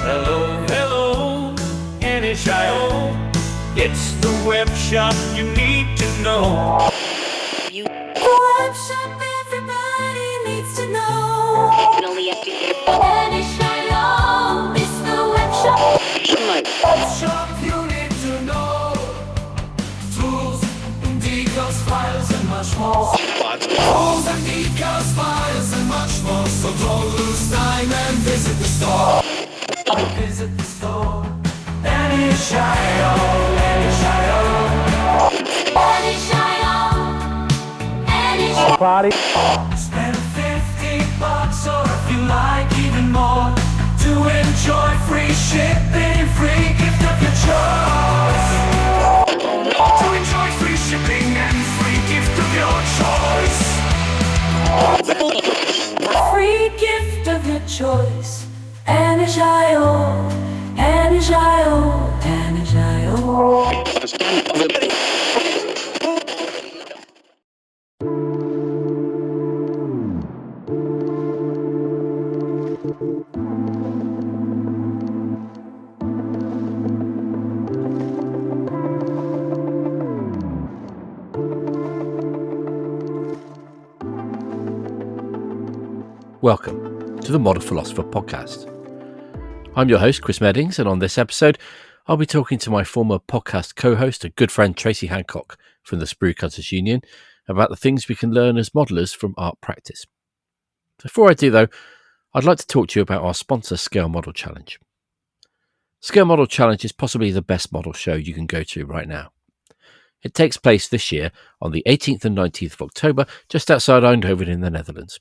Hello, hello, NHIO. It's the web shop you need to know. The web shop everybody needs to know. NHIO, it's the web shop. Web shop you need to know. Tools, decals, files, and much more. Tools and decals, files, and much more. So don't lose time and visit the store. Visit the store. NHIO, NHIO. NHIO. Spend $50 or if you like even more to enjoy free shipping, free gift of your choice. To enjoy free shipping and free gift of your choice. Free gift of your choice. NHIO, NHIO, NHIO. Welcome to the Model Philosopher podcast. I'm your host, Chris Meddings, and on this episode, I'll be talking to my former podcast co-host and good friend Tracy Hancock from the Sprue Cutters Union about the things we can learn as modelers from art practice. Before I do, though, I'd like to talk to you about our sponsor, Scale Model Challenge. Scale Model Challenge is possibly the best model show you can go to right now. It takes place this year on the 18th and 19th of October, just outside Eindhoven in the Netherlands.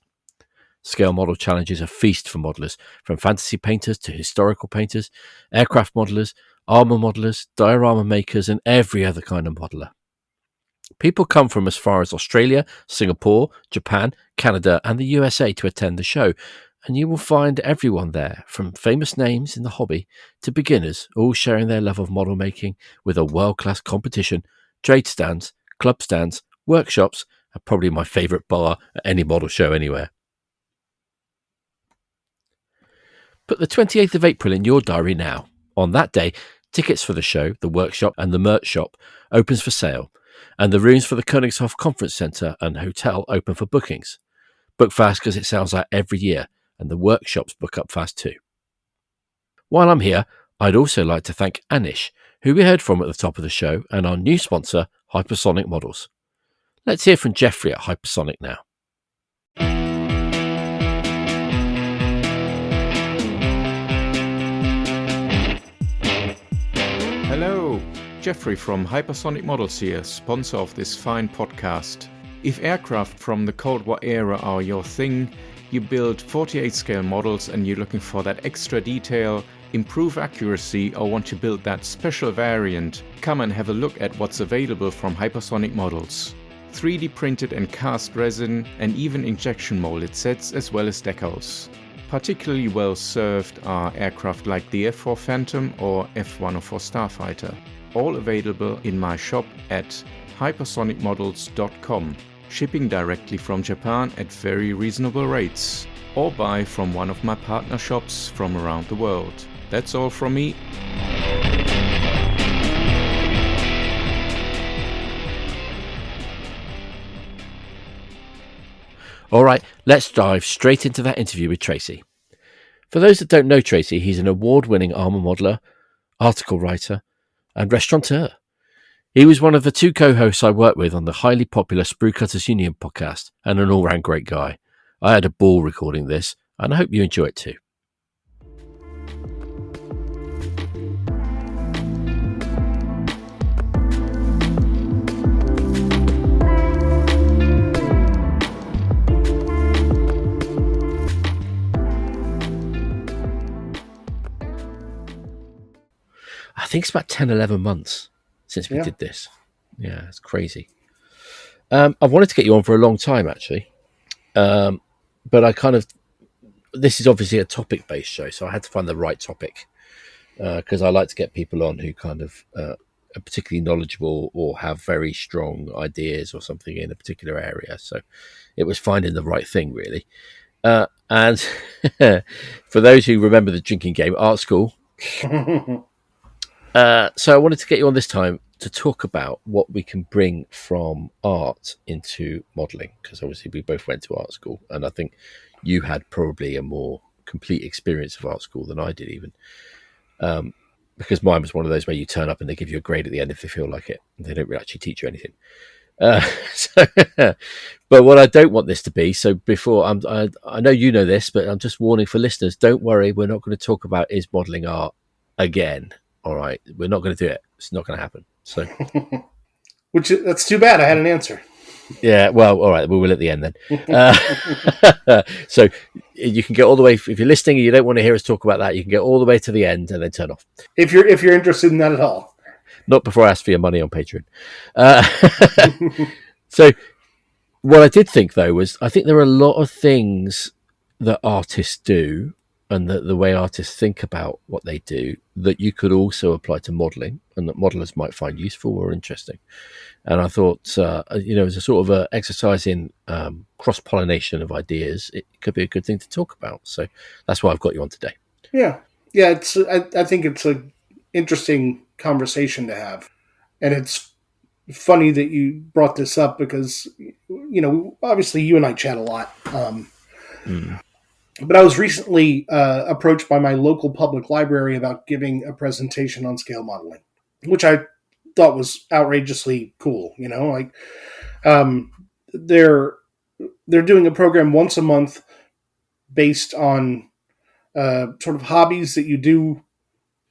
Scale Model Challenge is a feast for modelers, from fantasy painters to historical painters, aircraft modelers, armour modelers, diorama makers, and every other kind of modeler. People come from as far as Australia, Singapore, Japan, Canada, and the USA to attend the show, and you will find everyone there, from famous names in the hobby to beginners, all sharing their love of model making with a world-class competition, trade stands, club stands, workshops, and probably my favourite bar at any model show anywhere. Put the 28th of April in your diary now. On that day, tickets for the show, the workshop and the merch shop opens for sale, and the rooms for the Koningshof Conference Centre and Hotel open for bookings. Book fast because it sells out every year, and the workshops book up fast too. While I'm here, I'd also like to thank Anish, who we heard from at the top of the show, and our new sponsor, Hypersonic Models. Let's hear from Jeffrey at Hypersonic now. Hello, Jeffrey from Hypersonic Models here, sponsor of this fine podcast. If aircraft from the Cold War era are your thing, you build 48 scale models and you're looking for that extra detail, improve accuracy, or want to build that special variant, come and have a look at what's available from Hypersonic Models. 3D printed and cast resin and even injection molded sets as well as decals. Particularly well served are aircraft like the F-4 Phantom or F-104 Starfighter, all available in my shop at hypersonicmodels.com, shipping directly from Japan at very reasonable rates, or buy from one of my partner shops from around the world. That's all from me. All right, let's dive straight into that interview with Tracy. For those that don't know Tracy, he's an award-winning armour modeler, article writer, and restaurateur. He was one of the two co-hosts I worked with on the highly popular Sprue Cutters Union podcast, and an all-round great guy. I had a ball recording this, and I hope you enjoy it too. I think it's about 10, 11 months since we did this. Yeah, it's crazy. I've wanted to get you on for a long time, actually. But this is obviously a topic-based show, so I had to find the right topic. Because I like to get people on who kind of are particularly knowledgeable or have very strong ideas or something in a particular area. So it was finding the right thing, really. And for those who remember the drinking game, art school. So I wanted to get you on this time to talk about what we can bring from art into modelling, because obviously we both went to art school, and I think you had probably a more complete experience of art school than I did, even. Because mine was one of those where you turn up and they give you a grade at the end if they feel like it. They don't really actually teach you anything. So, but what I don't want this to be, so before I know you know this, but I'm just warning for listeners, don't worry, we're not going to talk about is modelling art again. All right, we're not going to do it. It's not going to happen. So, that's too bad. I had an answer. Yeah, well, all right, we will at the end then. So you can get all the way, if you're listening and you don't want to hear us talk about that, you can get all the way to the end and then turn off. If you're interested in that at all. Not before I ask for your money on Patreon. So what I did think, though, was I think there are a lot of things that artists do and the way artists think about what they do that you could also apply to modelling and that modelers might find useful or interesting. And I thought, as a sort of a exercise in cross-pollination of ideas, it could be a good thing to talk about. So that's why I've got you on today. Yeah. I think it's an interesting conversation to have. And it's funny that you brought this up because, obviously you and I chat a lot. But I was recently approached by my local public library about giving a presentation on scale modeling, which I thought was outrageously cool. They're doing a program once a month based on sort of hobbies that you do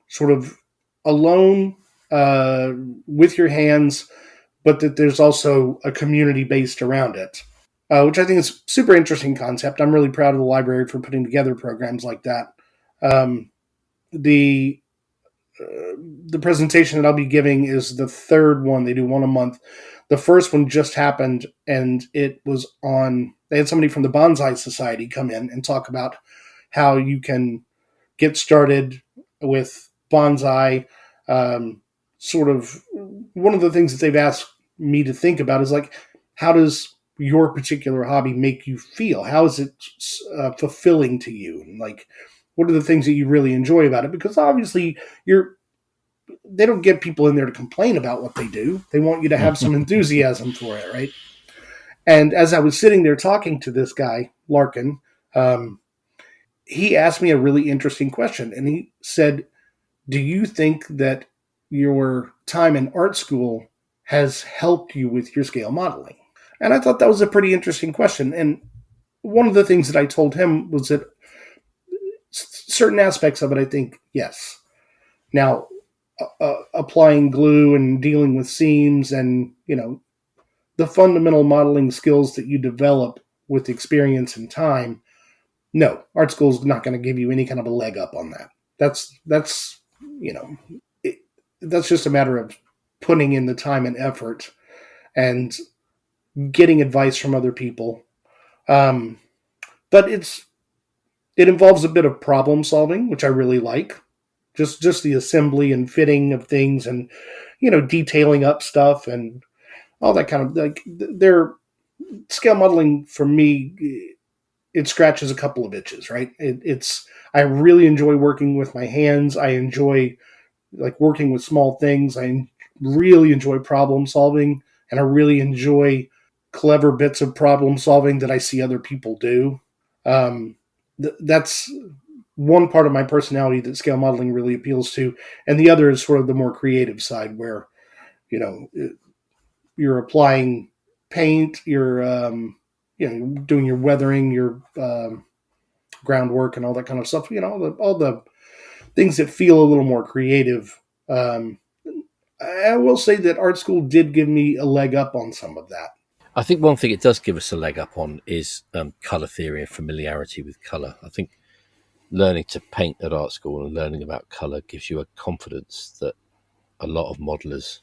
sort of alone with your hands, but that there's also a community based around it, which I think is a super interesting concept. I'm really proud of the library for putting together programs like that. The presentation that I'll be giving is the third one. They do one a month. The first one just happened, and it was on. They had somebody from the Bonsai Society come in and talk about how you can get started with bonsai. Sort of one of the things that they've asked me to think about is like, how does your particular hobby make you feel? How is it fulfilling to you? And like, what are the things that you really enjoy about it? Because obviously they don't get people in there to complain about what they do. They want you to have some enthusiasm for it, right? And as I was sitting there talking to this guy, Larkin, he asked me a really interesting question. And he said, do you think that your time in art school has helped you with your scale modeling? And I thought that was a pretty interesting question. And one of the things that I told him was that certain aspects of it, I think, yes. Now, applying glue and dealing with seams and, the fundamental modeling skills that you develop with experience and time, no, art school is not going to give you any kind of a leg up on that. That's that's just a matter of putting in the time and effort and getting advice from other people. But it involves a bit of problem solving, which I really like. Just the assembly and fitting of things and, detailing up stuff and all that kind of, like, their scale modeling for me, it scratches a couple of itches, right? I really enjoy working with my hands. I enjoy like working with small things. I really enjoy problem solving, and I really enjoy clever bits of problem solving that I see other people do. That's one part of my personality that scale modeling really appeals to. And the other is sort of the more creative side where, you're applying paint, you're, doing your weathering, your groundwork and all that kind of stuff, all the things that feel a little more creative. I will say that art school did give me a leg up on some of that. I think one thing it does give us a leg up on is colour theory and familiarity with colour. I think learning to paint at art school and learning about colour gives you a confidence that a lot of modellers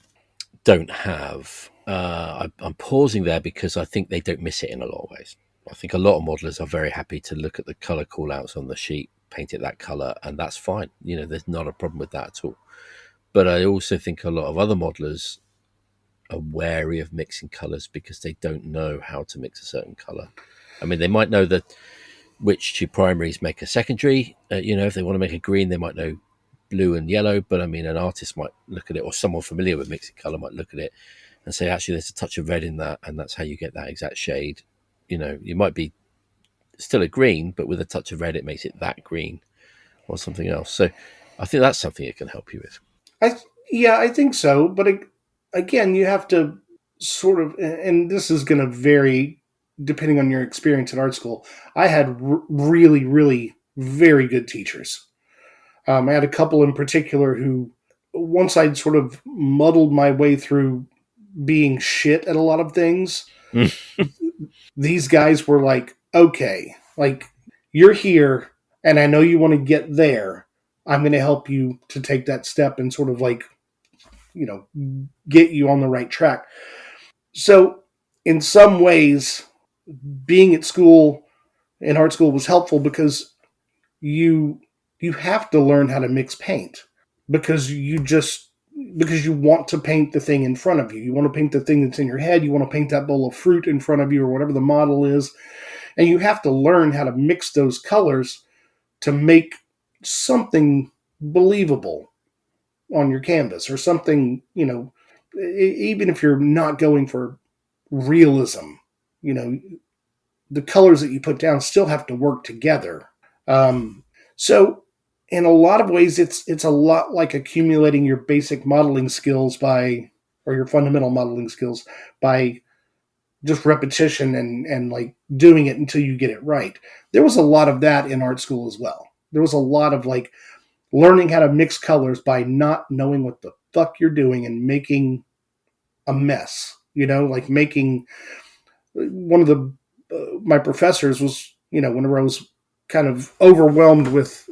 don't have. I'm pausing there because I think they don't miss it in a lot of ways. I think a lot of modellers are very happy to look at the colour call-outs on the sheet, paint it that colour, and that's fine. There's not a problem with that at all. But I also think a lot of other modellers are wary of mixing colours because they don't know how to mix a certain colour. I mean, they might know that which two primaries make a secondary. If they want to make a green, they might know blue and yellow, but I mean, an artist might look at it, or someone familiar with mixing color might look at it and say, actually, there's a touch of red in that, and that's how you get that exact shade. You might be still a green, but with a touch of red, it makes it that green or something else. So I think that's something it can help you with. I think so. But again, you have to sort of, and this is going to vary depending on your experience at art school. I had really, really very good teachers. I had a couple in particular who, once I'd sort of muddled my way through being shit at a lot of things, these guys were like, okay, like, you're here and I know you want to get there. I'm going to help you to take that step and sort of like, get you on the right track. So in some ways, being at school, in art school, was helpful because you have to learn how to mix paint because you want to paint the thing in front of you. You want to paint the thing that's in your head. You want to paint that bowl of fruit in front of you or whatever the model is. And you have to learn how to mix those colors to make something believable on your canvas or something, even if you're not going for realism, the colors that you put down still have to work together. So in a lot of ways, it's a lot like accumulating your basic modeling skills or your fundamental modeling skills by just repetition and like doing it until you get it right. There was a lot of that in art school as well. There was a lot of like learning how to mix colors by not knowing what the fuck you're doing and making a mess, like making one of the, my professors was, whenever I was kind of overwhelmed with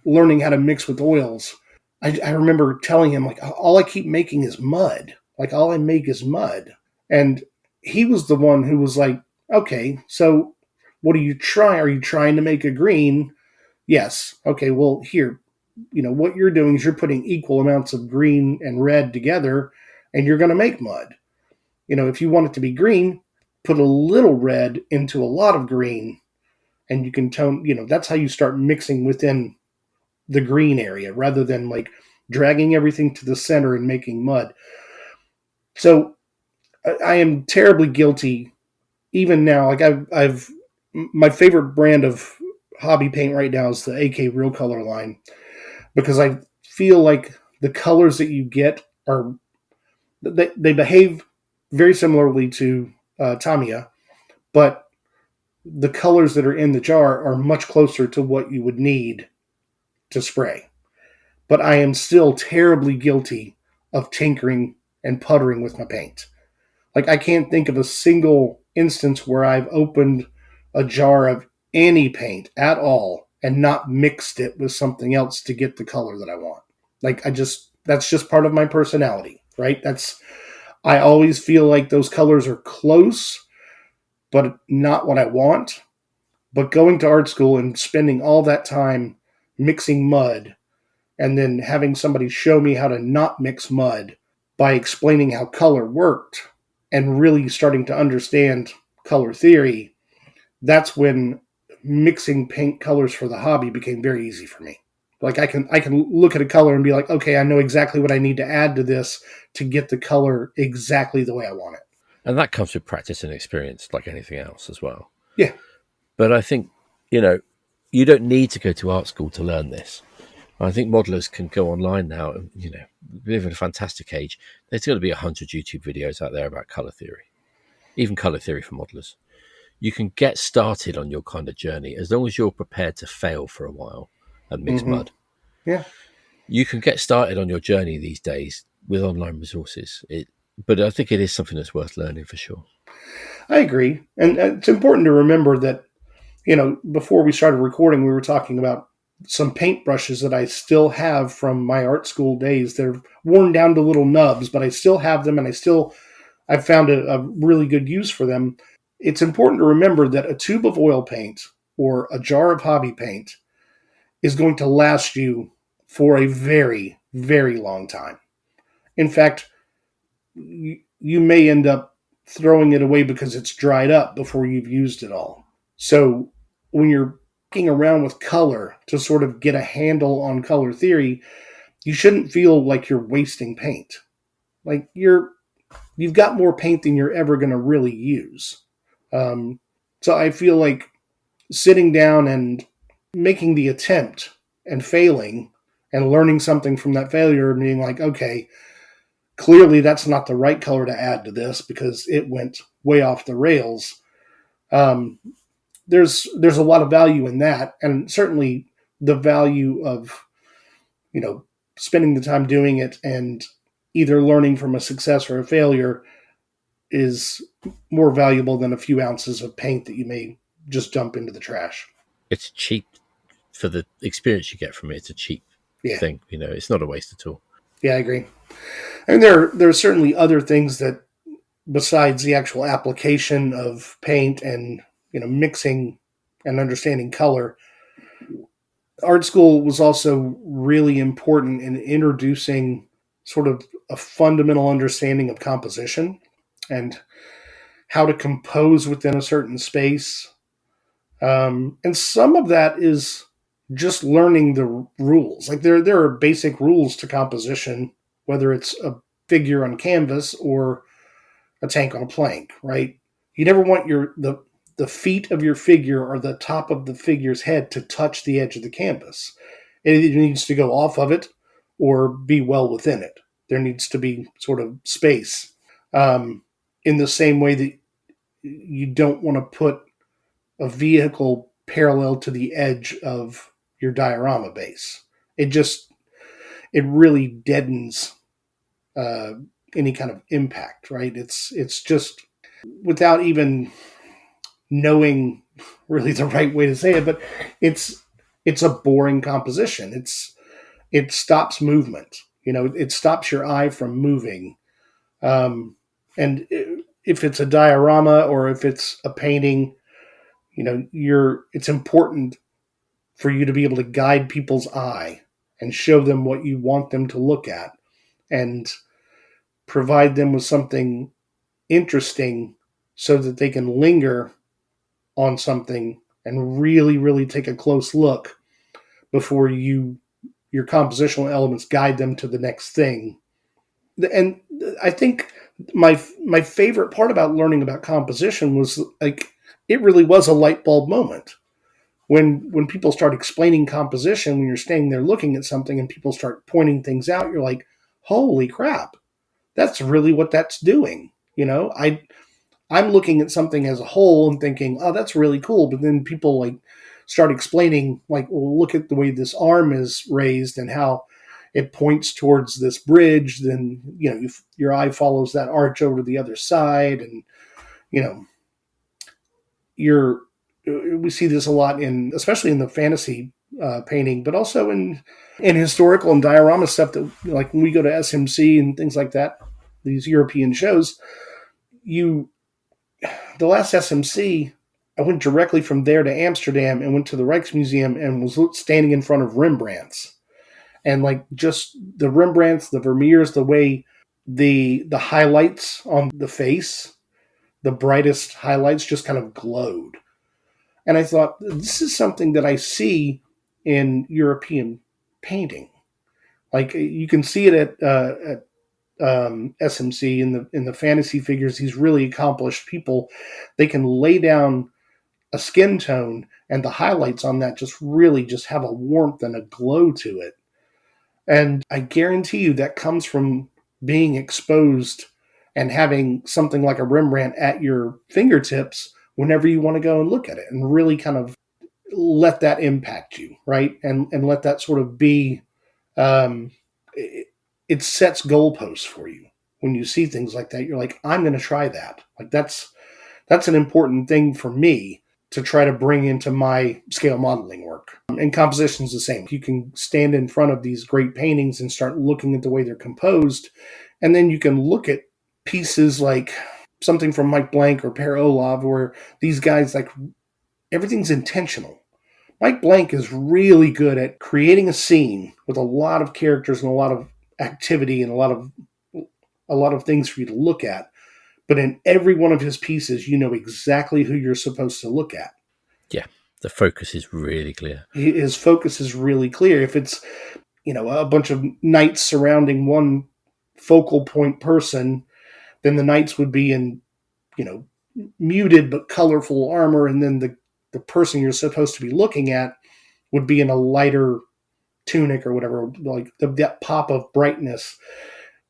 learning how to mix with oils, I remember telling him, like, all I keep making is mud. Like, all I make is mud. And he was the one who was like, okay, so what are you trying? Are you trying to make a green? Yes. Okay, well, here, what you're doing is you're putting equal amounts of green and red together, and you're going to make mud. If you want it to be green, put a little red into a lot of green, and you can tone, that's how you start mixing within the green area rather than like dragging everything to the center and making mud. So I am terribly guilty even now. Like I've my favorite brand of hobby paint right now is the AK Real Color line because I feel like the colors that you get they behave very similarly to Tamiya, but the colors that are in the jar are much closer to what you would need to spray. But I am still terribly guilty of tinkering and puttering with my paint. Like, I can't think of a single instance where I've opened a jar of any paint at all and not mixed it with something else to get the color that I want. Like, that's just part of my personality, right? I always feel like those colors are close, but not what I want. But going to art school and spending all that time mixing mud and then having somebody show me how to not mix mud by explaining how color worked and really starting to understand color theory, that's when mixing paint colors for the hobby became very easy for me. Like I can look at a color and be like, okay, I know exactly what I need to add to this to get the color exactly the way I want it. And that comes with practice and experience like anything else as well. Yeah. But I think, you don't need to go to art school to learn this. I think modelers can go online now. We live in a fantastic age. There's going to be 100 YouTube videos out there about color theory, even color theory for modelers. You can get started on your kind of journey as long as you're prepared to fail for a while and mix mud. Yeah. You can get started on your journey these days with online resources. But I think it is something that's worth learning for sure. I agree. And it's important to remember that, before we started recording, we were talking about some paintbrushes that I still have from my art school days. They're worn down to little nubs, but I still have them, and I've found a really good use for them. It's important to remember that a tube of oil paint or a jar of hobby paint is going to last you for a very, very long time. In fact, you may end up throwing it away because it's dried up before you've used it all. So when you're playing around with color to sort of get a handle on color theory, you shouldn't feel like you're wasting paint. Like you've got more paint than you're ever going to really use. So I feel like sitting down and making the attempt and failing and learning something from that failure and being like, okay, clearly that's not the right color to add to this because it went way off the rails. There's a lot of value in that, and certainly the value of, spending the time doing it and either learning from a success or a failure is more valuable than a few ounces of paint that you may just dump into the trash. It's cheap for the experience you get from it. It's a cheap thing. It's not a waste at all. Yeah, I agree. And there are certainly other things that, besides the actual application of paint and mixing and understanding color, art school was also really important in introducing sort of a fundamental understanding of composition and how to compose within a certain space. And some of that is just learning the rules. Like there are basic rules to composition, whether it's a figure on canvas or a tank on a plank, right? You never want the feet of your figure or the top of the figure's head to touch the edge of the canvas. It either needs to go off of it or be well within it. There needs to be sort of space. In the same way that you don't want to put a vehicle parallel to the edge of your diorama base. It really deadens any kind of impact, right? It's just, without even knowing really the right way to say it, but it's a boring composition. It stops movement. It stops your eye from moving. And if it's a diorama or if it's a painting, it's important for you to be able to guide people's eye and show them what you want them to look at and provide them with something interesting so that they can linger on something and really, really take a close look before your compositional elements guide them to the next thing. And I think my favorite part about learning about composition was like, it really was a light bulb moment. When people start explaining composition, when you're standing there looking at something and people start pointing things out, you're like, holy crap, that's really what that's doing. I'm looking at something as a whole and thinking, oh, that's really cool. But then people like start explaining, like, well, look at the way this arm is raised and how it points towards this bridge. Then, your eye follows that arch over to the other side. And, we see this a lot especially in the fantasy painting, but also in historical and diorama stuff that, like, when we go to SMC and things like that, these European shows, the last SMC, I went directly from there to Amsterdam and went to the Rijksmuseum and was standing in front of Rembrandts. And like just the Rembrandts, the Vermeers, the way the highlights on the face, the brightest highlights just kind of glowed. And I thought, this is something that I see in European painting. Like you can see it at SMC in the fantasy figures. These really accomplished people, they can lay down a skin tone and the highlights on that just really just have a warmth and a glow to it. And I guarantee you that comes from being exposed and having something like a Rembrandt at your fingertips whenever you want to go and look at it and really kind of let that impact you, right? And let that sort of be, it sets goalposts for you. When you see things like that, you're like, I'm going to try that. Like that's an important thing for me to try to bring into my scale modeling work. And composition is the same. You can stand in front of these great paintings and start looking at the way they're composed. And then you can look at pieces like something from Mike Blank or Per Olav, where these guys, like, everything's intentional. Mike Blank is really good at creating a scene with a lot of characters and a lot of activity and a lot of things for you to look at. But in every one of his pieces, you know exactly who you're supposed to look at. Yeah. The focus is really clear. His focus is really clear. If it's, a bunch of knights surrounding one focal point person, then the knights would be in, muted but colorful armor, and then the person you're supposed to be looking at would be in a lighter tunic or whatever, like that pop of brightness.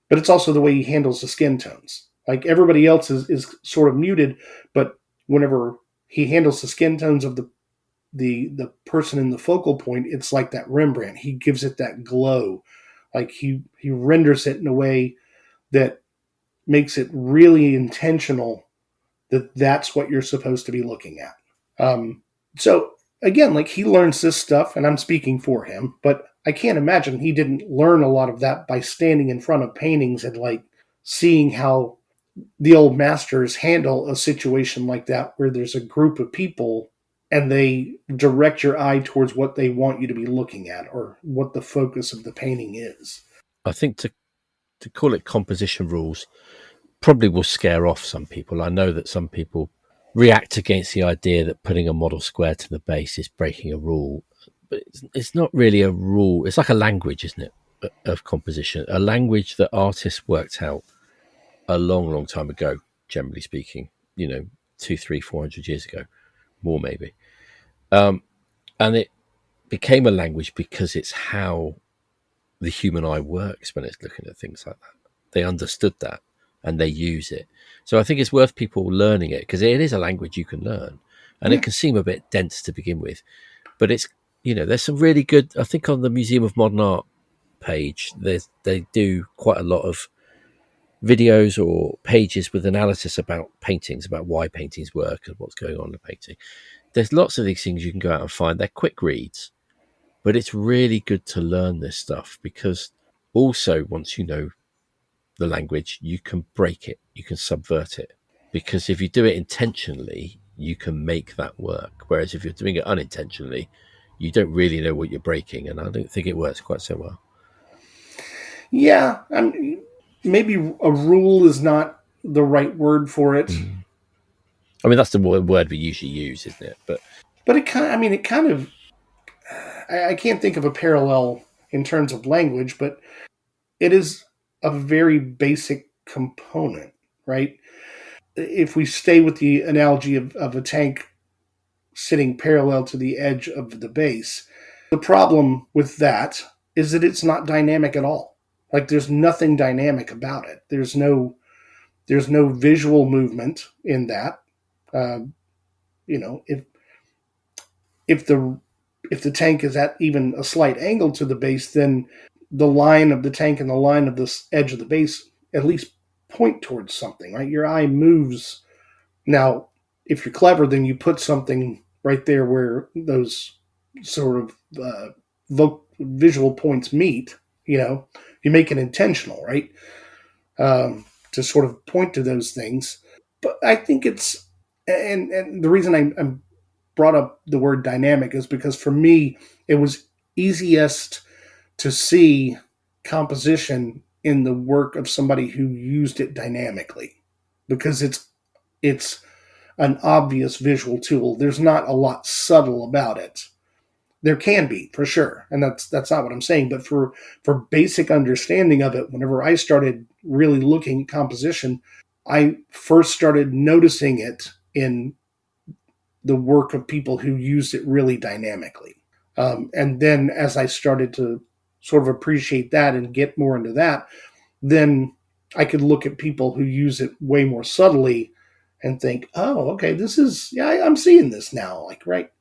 But it's also the way he handles the skin tones. Like everybody else is sort of muted, but whenever he handles the skin tones of the person in the focal point, it's like that Rembrandt. He gives it that glow. Like he renders it in a way that makes it really intentional that that's what you're supposed to be looking at. So again, like he learns this stuff, and I'm speaking for him, but I can't imagine he didn't learn a lot of that by standing in front of paintings and like seeing how the old masters handle a situation like that where there's a group of people and they direct your eye towards what they want you to be looking at or what the focus of the painting is. I think to call it composition rules probably will scare off some people. I know that some people react against the idea that putting a model square to the base is breaking a rule, but it's not really a rule. It's like a language, isn't it, of composition, a language that artists worked out a long, long time ago, generally speaking, 200, 300, 400 years ago, more maybe. And it became a language because it's how the human eye works when it's looking at things like that. They understood that and they use it. So I think it's worth people learning it because it is a language you can learn, and it can seem a bit dense to begin with, but it's, there's some really good, I think on the Museum of Modern Art page, they do quite a lot of videos or pages with analysis about paintings, about why paintings work and what's going on in the painting. There's lots of these things you can go out and find. They're quick reads, but it's really good to learn this stuff because also once you know the language, you can break it, you can subvert it. Because if you do it intentionally, you can make that work. Whereas if you're doing it unintentionally, you don't really know what you're breaking, and I don't think it works quite so well. Yeah, maybe a rule is not the right word for it. I mean, that's the word we usually use, isn't it? But it kind of, I can't think of a parallel in terms of language, but it is a very basic component, right? If we stay with the analogy of a tank sitting parallel to the edge of the base, the problem with that is that it's not dynamic at all. Like there's nothing dynamic about it. There's no visual movement in that. If the tank is at even a slight angle to the base, then the line of the tank and the line of this edge of the base at least point towards something, right? Your eye moves. Now, if you're clever, then you put something right there where those sort of visual points meet. You make it intentional, right? To sort of point to those things. But I think it's, and the reason I'm brought up the word dynamic is because for me, it was easiest to see composition in the work of somebody who used it dynamically because it's an obvious visual tool. There's not a lot subtle about it. There can be, for sure, and that's not what I'm saying. But for basic understanding of it, whenever I started really looking at composition, I first started noticing it in the work of people who used it really dynamically. And then as I started to sort of appreciate that and get more into that, then I could look at people who use it way more subtly and think, oh, okay, this is, yeah, I'm seeing this now, like, right.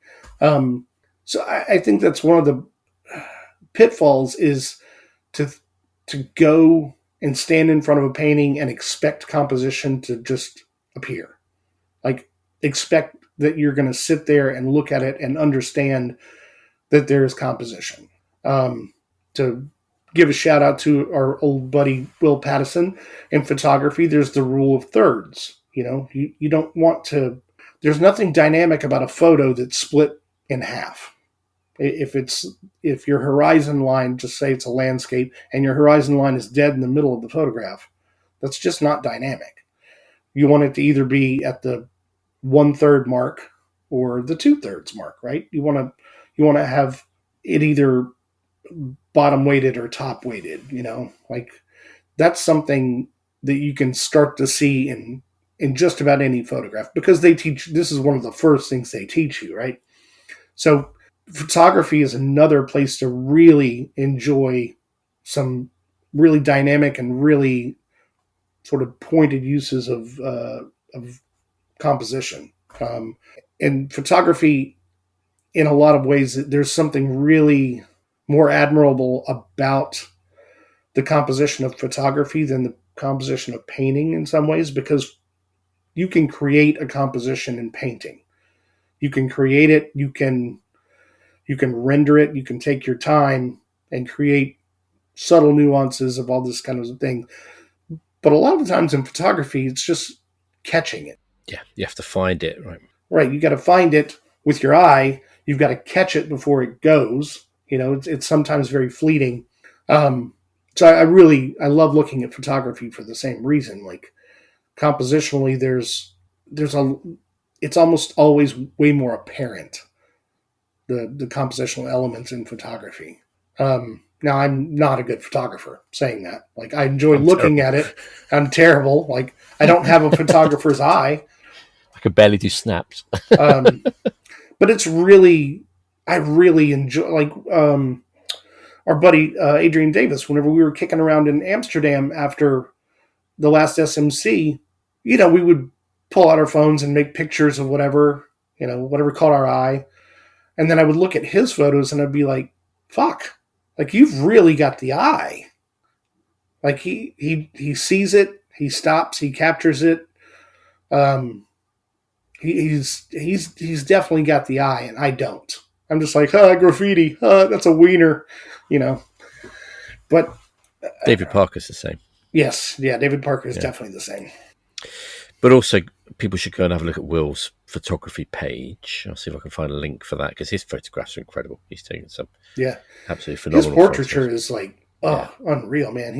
So I think that's one of the pitfalls is to go and stand in front of a painting and expect composition to just appear. Like, expect that you're going to sit there and look at it and understand that there is composition. To give a shout out to our old buddy Will Pattison, in photography, there's the rule of thirds. You don't want to, there's nothing dynamic about a photo that's split in half. If your horizon line, just say it's a landscape, and your horizon line is dead in the middle of the photograph, that's just not dynamic. You want it to either be at the 1/3 mark or the 2/3 mark, right? You want to have it either bottom weighted or top weighted, like that's something that you can start to see in just about any photograph, because this is one of the first things they teach you, right? So photography is another place to really enjoy some really dynamic and really sort of pointed uses of composition. In photography, in a lot of ways, there's something really more admirable about the composition of photography than the composition of painting in some ways, because you can create a composition in painting. You can create it, you can render it, you can take your time and create subtle nuances of all this kind of thing. But a lot of the times in photography, it's just catching it. Yeah, you have to find it, right? Right, you got to find it with your eye. You've got to catch it before it goes. It's sometimes very fleeting. So I love looking at photography for the same reason. Like compositionally, it's almost always way more apparent, the compositional elements in photography. Now, I'm not a good photographer saying that. Like, I enjoy looking at it. I'm terrible. Like, I don't have a photographer's eye. I could barely do snaps. But it's I really enjoy, like, our buddy Adrian Davis, whenever we were kicking around in Amsterdam after the last SMC, we would pull out our phones and make pictures of whatever caught our eye. And then I would look at his photos and I'd be like, fuck, like, you've really got the eye. Like, he sees it, he stops, he captures it. He's definitely got the eye, and I don't. I'm just like, graffiti, that's a wiener, But David Parker's the same. Yes, yeah, David Parker is definitely the same. But also, people should go and have a look at Will's photography page. I'll see if I can find a link for that, because his photographs are incredible. He's taken some absolutely phenomenal. His portraiture is like unreal, man.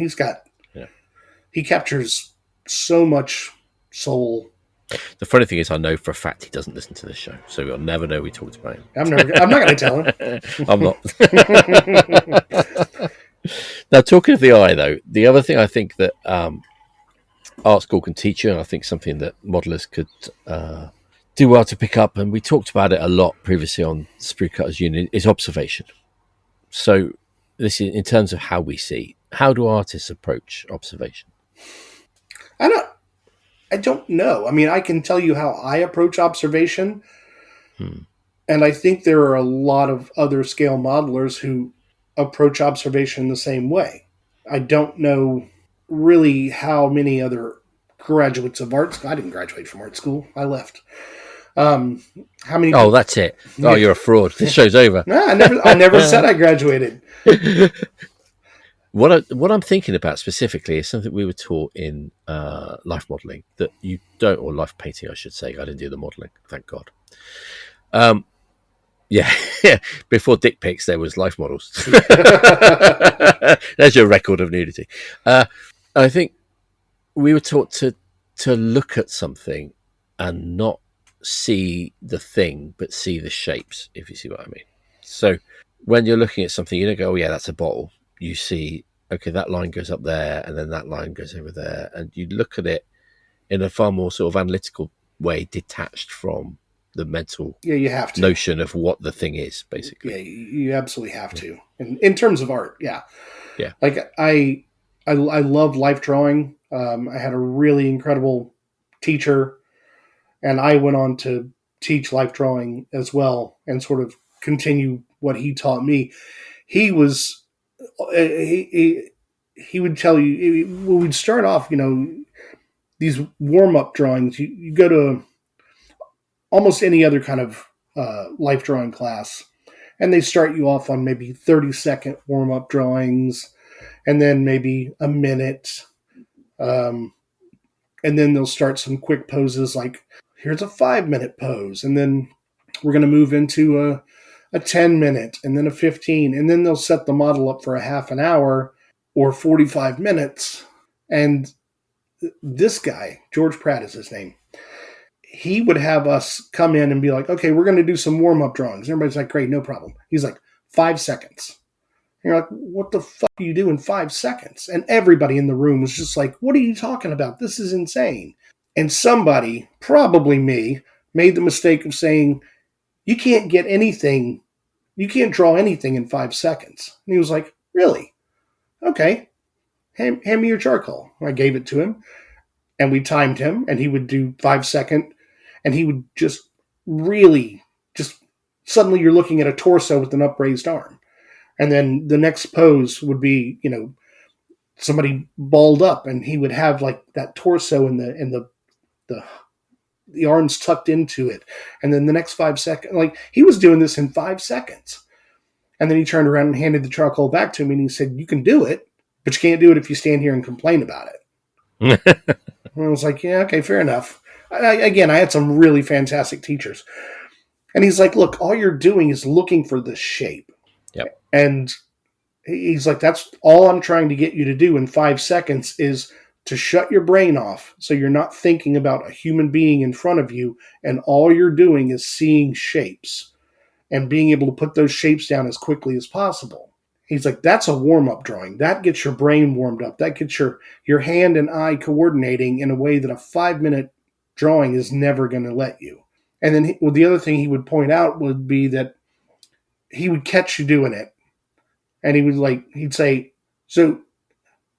He captures so much soul. The funny thing is, I know for a fact he doesn't listen to this show, so we'll never know we talked about him. I'm not going to tell him. I'm not. Now, talking of the eye, though, the other thing I think that art school can teach you, and I think something that modelers could do well to pick up, and we talked about it a lot previously on Sprue Cutters Union, is observation. So this is in terms of how we see. How do artists approach observation? I don't know. I mean, I can tell you how I approach observation. And I think there are a lot of other scale modelers who approach observation the same way. I don't know really how many other graduates of art school. I didn't graduate from art school. I left. How many? Oh, that's it. Oh, you're a fraud. This show's over. No, I never said I graduated. What I'm thinking about specifically is something we were taught in life modelling that you don't, or life painting, I should say. I didn't do the modelling, thank God. Yeah, before dick pics, there was life models. There's your record of nudity. I think we were taught to look at something and not see the thing, but see the shapes, if you see what I mean. So when you're looking at something, you don't go, oh yeah, that's a bottle. You see, okay, that line goes up there, and then that line goes over there, and you look at it in a far more sort of analytical way, detached from the mental you have to. Notion of what the thing is, basically. Yeah, you absolutely have to. In terms of art, yeah. Like I love life drawing. I had a really incredible teacher, and I went on to teach life drawing as well, and sort of continue what he taught me. He was he would tell you when we'd start off, these warm up drawings. You go to almost any other kind of life drawing class, and they start you off on maybe 30-second warm up drawings, and then maybe a minute, and then they'll start some quick poses like, here's a 5-minute pose, and then we're going to move into a 10-minute, and then a 15, and then they'll set the model up for a half an hour or 45 minutes. And this guy, George Pratt is his name, he would have us come in and be like, okay, we're going to do some warm-up drawings. Everybody's like, great, no problem. He's like, 5 seconds. And you're like, what the fuck do you do in 5 seconds? And everybody in the room was just like, what are you talking about? This is insane. And somebody, probably me, made the mistake of saying, you can't get anything, you can't draw anything in 5 seconds. And he was like, really? Okay, hand me your charcoal. I gave it to him, and we timed him, and he would do 5 second, and he would just really, just suddenly you're looking at a torso with an upraised arm. And then the next pose would be, somebody balled up, and he would have like that torso and the arms tucked into it. And then the next 5 seconds, like he was doing this in 5 seconds. And then he turned around and handed the charcoal back to me, and he said, you can do it, but you can't do it if you stand here and complain about it. And I was like, yeah, okay, fair enough. I had some really fantastic teachers. And he's like, look, all you're doing is looking for the shape. Yep. And he's like, that's all I'm trying to get you to do in 5 seconds is to shut your brain off so you're not thinking about a human being in front of you, and all you're doing is seeing shapes and being able to put those shapes down as quickly as possible. He's like, that's a warm-up drawing. That gets your brain warmed up. That gets your hand and eye coordinating in a way that a 5-minute drawing is never going to let you. And then the other thing he would point out would be that he would catch you doing it. And he'd say, so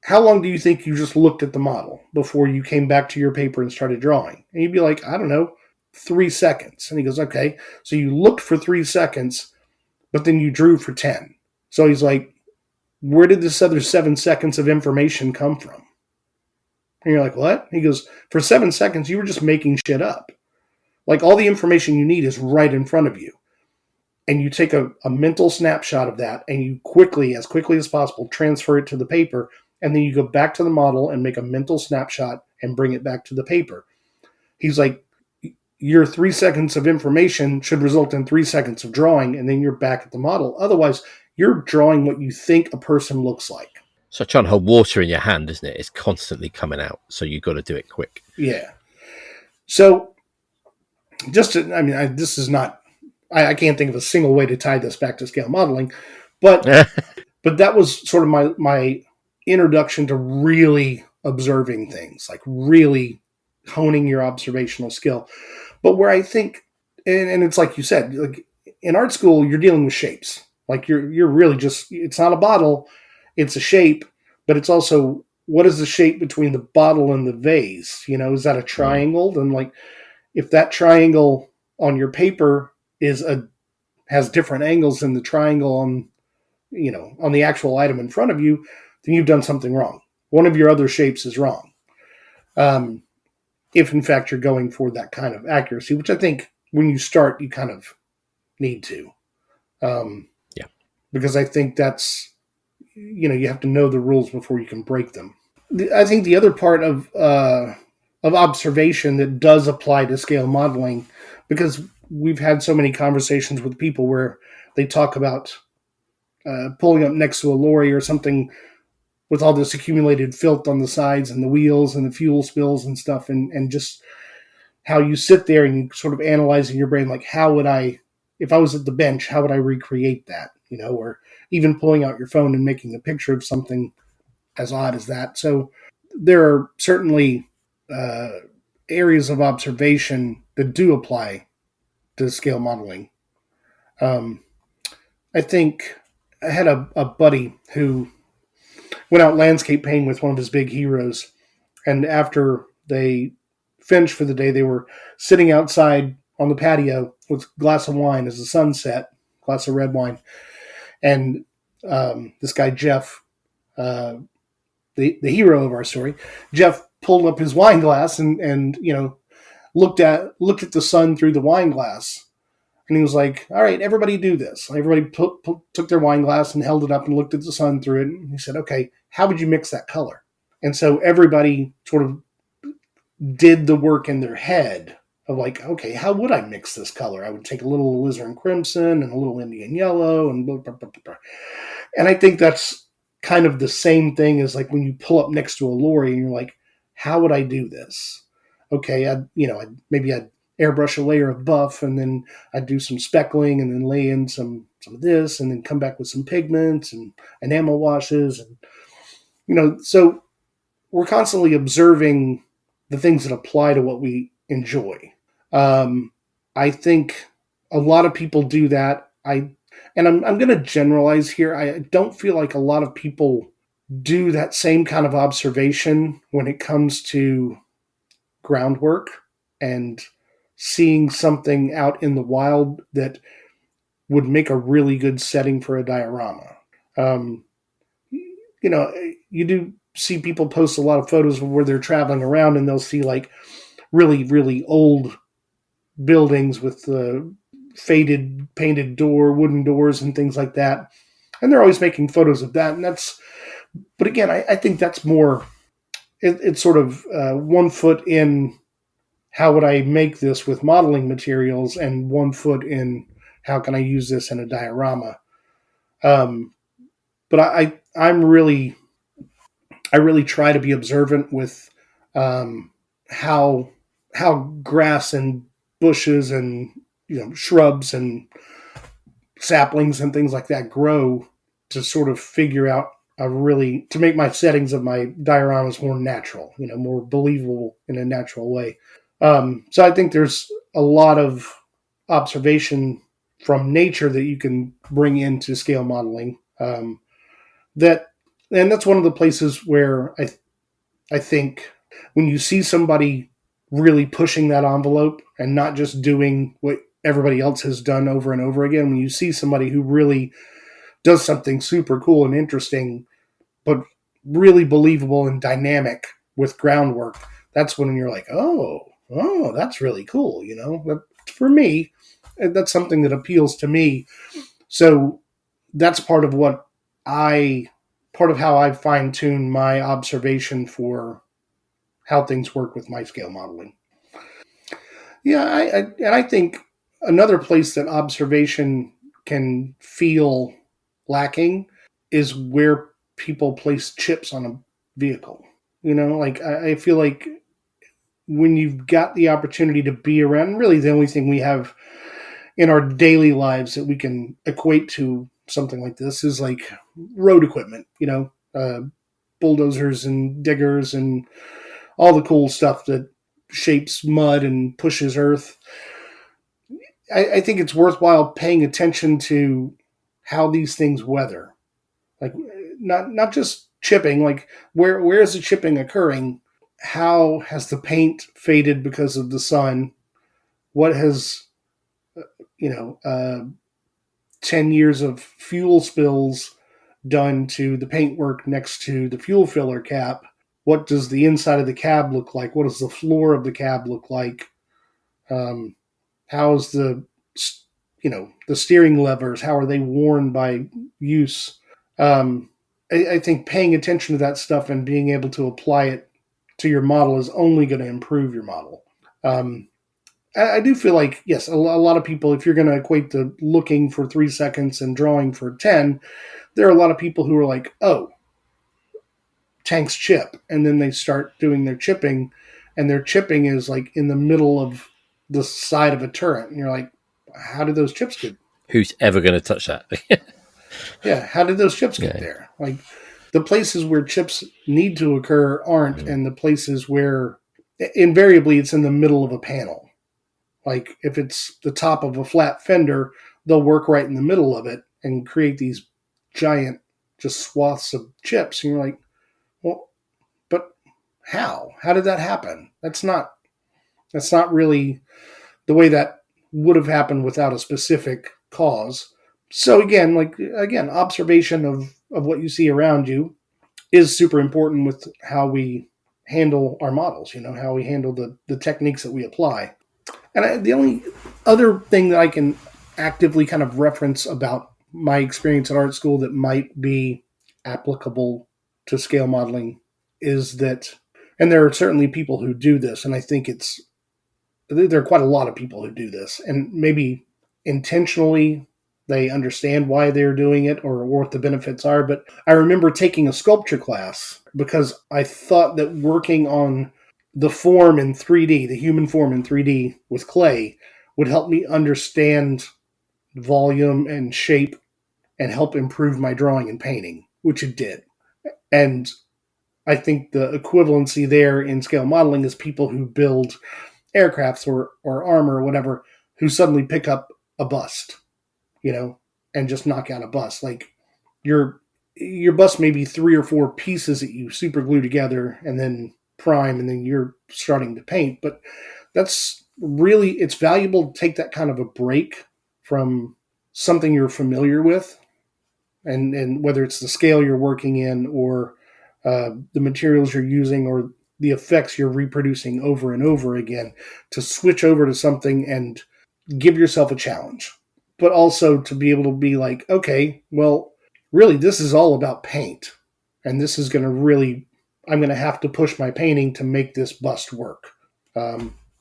how long do you think you just looked at the model before you came back to your paper and started drawing? And you'd be like, I don't know, 3 seconds. And he goes, okay, so you looked for 3 seconds, but then you drew for 10. So he's like, where did this other 7 seconds of information come from? And you're like, what? He goes, for 7 seconds, you were just making shit up. Like, all the information you need is right in front of you. And you take a mental snapshot of that, and you as quickly as possible, transfer it to the paper, and then you go back to the model and make a mental snapshot and bring it back to the paper. He's like, your 3 seconds of information should result in 3 seconds of drawing, and then you're back at the model. Otherwise, you're drawing what you think a person looks like. So trying to hold water in your hand, isn't it? It's constantly coming out, so you've got to do it quick. Yeah. So, this is not, I can't think of a single way to tie this back to scale modeling, but but that was sort of my introduction to really observing things, like really honing your observational skill. But where I think, and it's like you said, like in art school, you're dealing with shapes. Like you're really just, it's not a bottle, it's a shape, but it's also, what is the shape between the bottle and the vase? Is that a triangle? And like, if that triangle on your paper has different angles than the triangle on the actual item in front of you, then you've done something wrong. One of your other shapes is wrong. If in fact you're going for that kind of accuracy, which I think when you start, you kind of need to. Because I think that's, you have to know the rules before you can break them. I think the other part of observation that does apply to scale modeling, because we've had so many conversations with people where they talk about pulling up next to a lorry or something with all this accumulated filth on the sides and the wheels and the fuel spills and stuff, and just how you sit there and you sort of analyze in your brain, like, how would I, if I was at the bench, how would I recreate that? Or even pulling out your phone and making a picture of something as odd as that. So there are certainly areas of observation that do apply to scale modeling. I think I had a buddy who went out landscape painting with one of his big heroes, and after they finished for the day, they were sitting outside on the patio with a glass of wine as the sun set, glass of red wine, and this guy Jeff, the hero of our story, Jeff pulled up his wine glass and looked at the sun through the wine glass. And he was like, all right, everybody do this. Everybody took their wine glass and held it up and looked at the sun through it. And he said, okay, how would you mix that color? And so everybody sort of did the work in their head of like, okay, how would I mix this color? I would take a little alizarin crimson and a little Indian yellow and blah, blah, blah, blah. And I think that's kind of the same thing as like when you pull up next to a lorry and you're like, how would I do this? Okay, maybe I'd airbrush a layer of buff, and then I'd do some speckling, and then lay in some of this, and then come back with some pigments and enamel washes, and so we're constantly observing the things that apply to what we enjoy. I think a lot of people do that. I'm going to generalize here. I don't feel like a lot of people do that same kind of observation when it comes to groundwork and seeing something out in the wild that would make a really good setting for a diorama. You do see people post a lot of photos where they're traveling around and they'll see like really, really old buildings with the faded painted wooden doors and things like that. And they're always making photos of that. But again, I think that's more, it's sort of 1 foot in how would I make this with modeling materials, and 1 foot in how can I use this in a diorama. But I really try to be observant with how grass and bushes and shrubs and saplings and things like that grow, to sort of figure out to make my settings of my dioramas more natural, more believable in a natural way. So I think there's a lot of observation from nature that you can bring into scale modeling. And that's one of the places where I think when you see somebody really pushing that envelope and not just doing what everybody else has done over and over again, when you see somebody who really does something super cool and interesting, but really believable and dynamic with groundwork, that's when you're like, oh, that's really cool. But for me, that's something that appeals to me. So that's part of how I fine tune my observation for how things work with my scale modeling. Yeah, I think another place that observation can feel lacking is where people place chips on a vehicle. I feel like when you've got the opportunity to be around, really the only thing we have in our daily lives that we can equate to something like this is like road equipment, bulldozers and diggers and all the cool stuff that shapes mud and pushes earth. I think it's worthwhile paying attention to how these things weather. Like not just chipping, like where is the chipping occurring? How has the paint faded because of the sun? What has 10 years of fuel spills done to the paintwork next to the fuel filler cap? What does the inside of the cab look like? What does the floor of the cab look like? How's the steering levers? How are they worn by use? I think paying attention to that stuff and being able to apply it to your model is only going to improve your model. I do feel like, yes, a lot of people, if you're going to equate the looking for 3 seconds and drawing for 10, there are a lot of people who are like, oh, tanks chip. And then they start doing their chipping, and their chipping is like in the middle of the side of a turret. And you're like, how did those chips get? Who's ever going to touch that? Yeah, how did those chips get there? Like the places where chips need to occur aren't, and the places where invariably it's in the middle of a panel. Like if it's the top of a flat fender, they'll work right in the middle of it and create these giant just swaths of chips. And you're like, well, but how? How did that happen? That's not really the way that would have happened without a specific cause. So again, observation of what you see around you is super important with how we handle our models, how we handle the techniques that we apply. And the only other thing that I can actively kind of reference about my experience at art school that might be applicable to scale modeling is that, and there are certainly people who do this, and I think there are quite a lot of people who do this, and maybe intentionally they understand why they're doing it or what the benefits are. But I remember taking a sculpture class because I thought that working on the form in 3D, the human form in 3D with clay, would help me understand volume and shape and help improve my drawing and painting, which it did. And I think the equivalency there in scale modeling is people who build aircrafts or armor or whatever, who suddenly pick up a bust, and just knock out a bust. Like your bust may be 3 or 4 pieces that you super glue together and then prime, and then you're starting to paint. But that's really, it's valuable to take that kind of a break from something you're familiar with, and whether it's the scale you're working in or the materials you're using or the effects you're reproducing over and over again, to switch over to something and give yourself a challenge. But also to be able to be like, okay, well, really, this is all about paint. And this is going to really, I'm going to have to push my painting to make this bust work.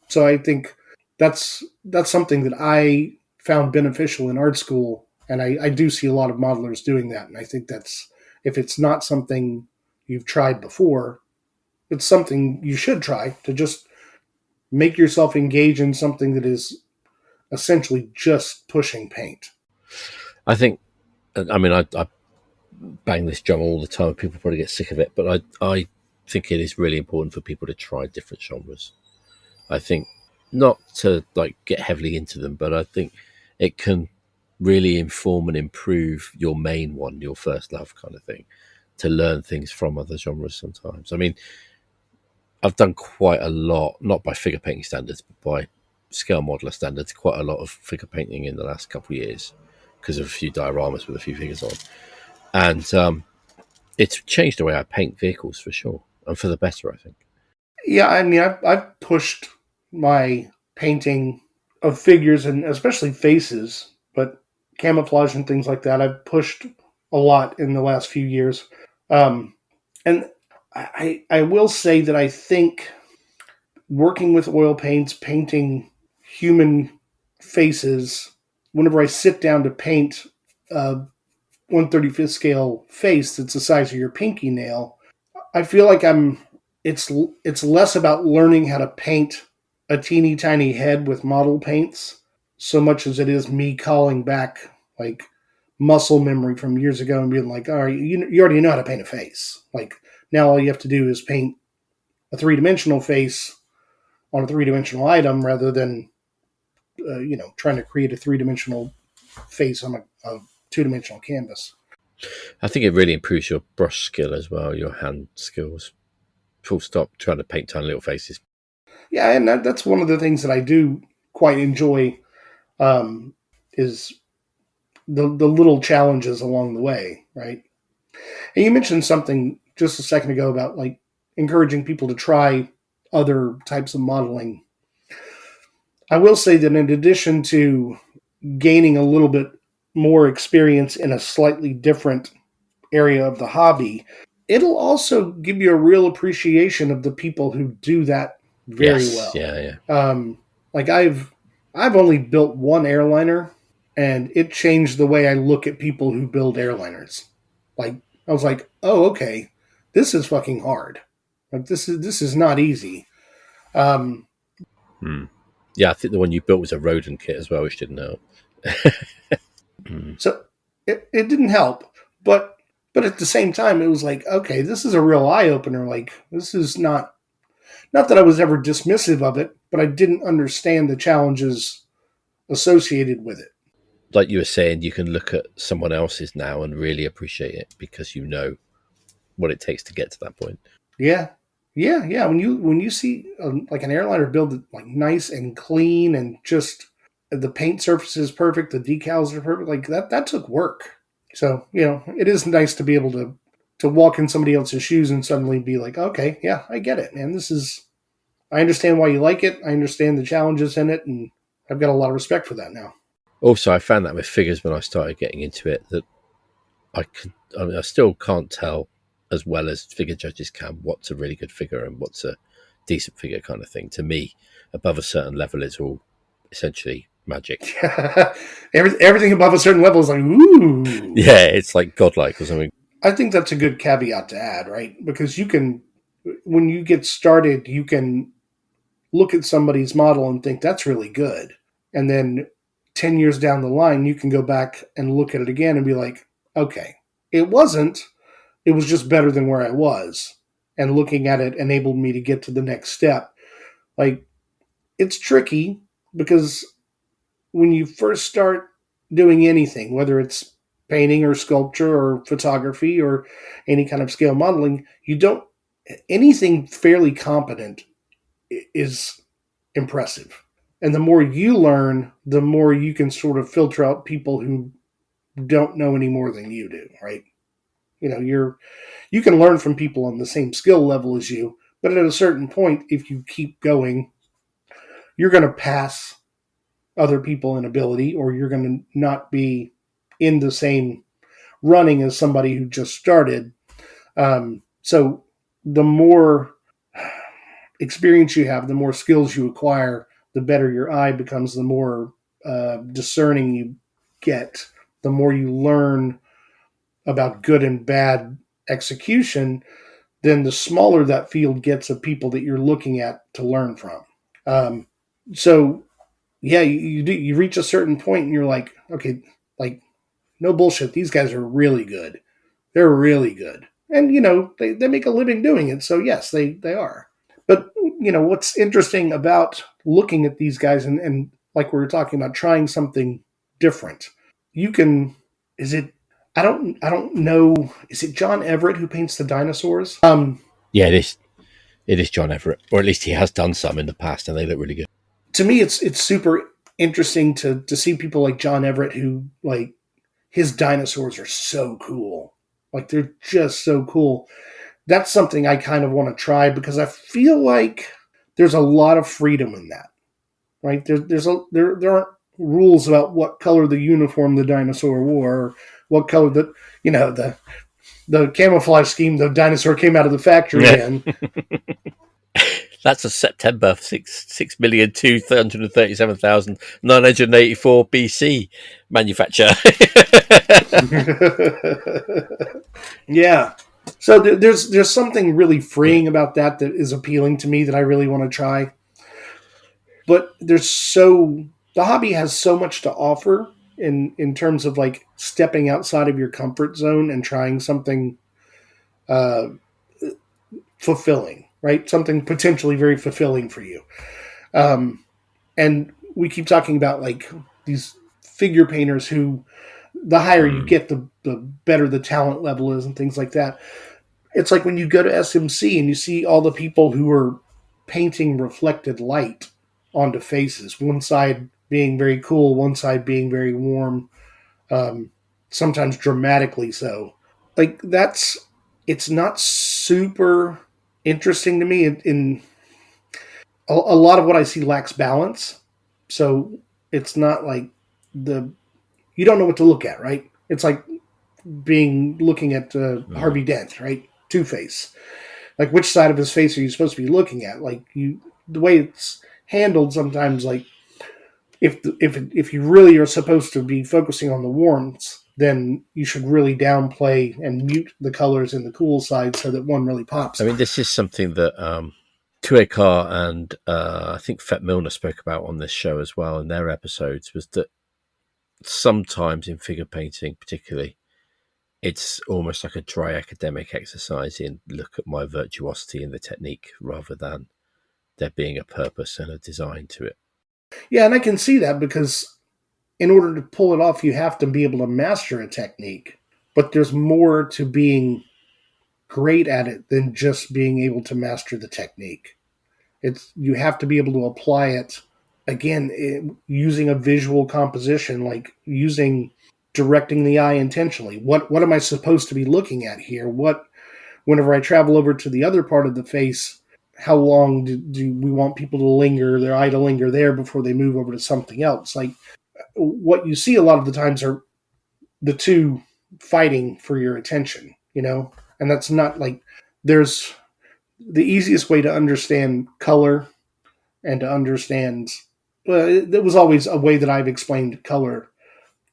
So I think that's something that I found beneficial in art school. And I do see a lot of modelers doing that. And I think that's, if it's not something you've tried before, it's something you should try, to just make yourself engage in something that is essentially just pushing paint. I think, I bang this drum all the time. People probably get sick of it, but I think it is really important for people to try different genres. I think not to get heavily into them, but I think it can really inform and improve your main one, your first love kind of thing, to learn things from other genres sometimes. I mean, I've done quite a lot, not by figure painting standards, but by scale modeler standards, quite a lot of figure painting in the last couple of years because of a few dioramas with a few figures on. And it's changed the way I paint vehicles for sure, and for the better, I think. Yeah, I mean, I've pushed my painting of figures and especially faces, but camouflage and things like that, I've pushed a lot in the last few years. And I will say that I think working with oil paints, painting human faces, whenever I sit down to paint a 1/35th scale face that's the size of your pinky nail, I feel like it's less about learning how to paint a teeny tiny head with model paints so much as it is me calling back like muscle memory from years ago and being like, all right, you already know how to paint a face. Like, now all you have to do is paint a 3-dimensional face on a 3-dimensional item rather than trying to create a 3-dimensional face on a 2-dimensional canvas. I think it really improves your brush skill as well, your hand skills. Full stop, trying to paint tiny little faces. Yeah, and that's one of the things that I do quite enjoy, is the little challenges along the way, right? And you mentioned something just a second ago about like encouraging people to try other types of modeling. I will say that in addition to gaining a little bit more experience in a slightly different area of the hobby, it'll also give you a real appreciation of the people who do that very well. Yeah. Like I've only built one airliner, and it changed the way I look at people who build airliners. Like, I was like, oh, okay, this is fucking hard. Like, this is not easy. Yeah, I think the one you built was a rodent kit as well, which didn't help. So it didn't help, but at the same time, it was like, okay, this is a real eye opener. Like, this is not that I was ever dismissive of it, but I didn't understand the challenges associated with it. Like you were saying, you can look at someone else's now and really appreciate it because you know what it takes to get to that point. Yeah. When you see like an airliner build it like nice and clean and just the paint surface is perfect, the decals are perfect, like that took work. So, it is nice to be able to walk in somebody else's shoes and suddenly be like, okay, yeah, I get it, man. I understand why you like it. I understand the challenges in it, and I've got a lot of respect for that now. Also, I found that with figures when I started getting into it, that I still can't tell as well as figure judges can what's a really good figure and what's a decent figure kind of thing. To me, above a certain level, it's all essentially magic. Everything above a certain level is like, ooh. Yeah, it's like godlike or something. I think that's a good caveat to add, right? Because you can when you get started, you can look at somebody's model and think that's really good. And then 10 years down the line, you can go back and look at it again and be like, okay, it wasn't, it was just better than where I was. And looking at it enabled me to get to the next step. Like, it's tricky because when you first start doing anything, whether it's painting or sculpture or photography or any kind of scale modeling, anything fairly competent is impressive. And the more you learn, the more you can sort of filter out people who don't know any more than you do, right? You can learn from people on the same skill level as you, but at a certain point, if you keep going, you're going to pass other people in ability, or you're going to not be in the same running as somebody who just started. So the more experience you have, the more skills you acquire, the better your eye becomes, the more discerning you get, the more you learn about good and bad execution, then the smaller that field gets of people that you're looking at to learn from. So yeah, you reach a certain point and you're like, okay, like, no bullshit, these guys are really good. They're really good. And, they make a living doing it. So yes, they are. But, what's interesting about looking at these guys and like we were talking about, trying something different, I don't know, is it John Everett who paints the dinosaurs? Yeah, it is John Everett, or at least he has done some in the past, and they look really good. To me, it's super interesting to see people like John Everett who, like, his dinosaurs are so cool. Like, they're just so cool. That's something I kind of want to try because I feel like there's a lot of freedom in that, right? There aren't rules about what color the uniform the dinosaur wore, or what color the camouflage scheme the dinosaur came out of the factory in. That's a September 6,237,984 BC manufacture. Yeah. So there's something really freeing about that is appealing to me, that I really want to try. But the hobby has so much to offer in terms of, like, stepping outside of your comfort zone and trying something fulfilling, right? Something potentially very fulfilling for you. And we keep talking about, like, these figure painters who, the higher you get, the better the talent level is and things like that. It's like when you go to SMC and you see all the people who are painting reflected light onto faces, one side being very cool, one side being very warm, sometimes dramatically so. Like, it's not super interesting to me. In a lot of what I see lacks balance, so it's not like you don't know what to look at, right? It's like looking at Harvey Dent, right? Two-Face. Like, which side of his face are you supposed to be looking at? Like, the way it's handled sometimes, like, if you really are supposed to be focusing on the warmth, then you should really downplay and mute the colors in the cool side so that one really pops. I mean, this is something that Kue Carr and I think Fet Milner spoke about on this show as well in their episodes, was that sometimes in figure painting particularly, it's almost like a dry academic exercise in look at my virtuosity in the technique rather than there being a purpose and a design to it. Yeah, and I can see that because in order to pull it off, you have to be able to master a technique. But there's more to being great at it than just being able to master the technique. You have to be able to apply it, again, using a visual composition, like directing the eye intentionally. What am I supposed to be looking at here? Whenever I travel over to the other part of the face, how long do we want people to linger, their eye to linger there before they move over to something else? Like, what you see a lot of the times are the two fighting for your attention, and that's not like, there's the easiest way to understand color and to understand, well, there was always a way that I've explained color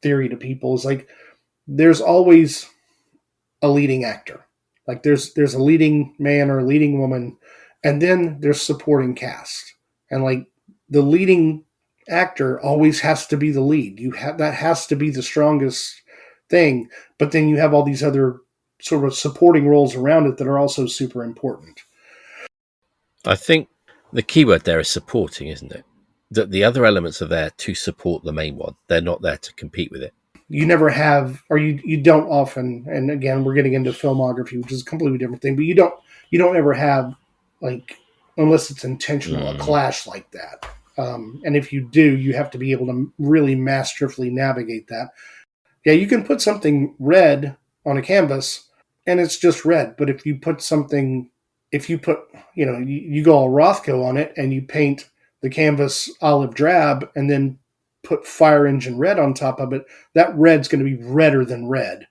theory to people, is like, there's always a leading actor. Like there's a leading man or a leading woman, and then there's supporting cast. And like the leading actor always has to be the lead. That has to be the strongest thing. But then you have all these other sort of supporting roles around it that are also super important. I think the key word there is supporting, isn't it? That the other elements are there to support the main one. They're not there to compete with it. You never have, or you don't often, and again, we're getting into filmography, which is a completely different thing, but you don't ever have, like, unless it's intentional, a clash like that. And if you do, you have to be able to really masterfully navigate that. Yeah, you can put something red on a canvas and it's just red. But if you put, you go all Rothko on it and you paint the canvas olive drab and then put fire engine red on top of it, that red's going to be redder than red.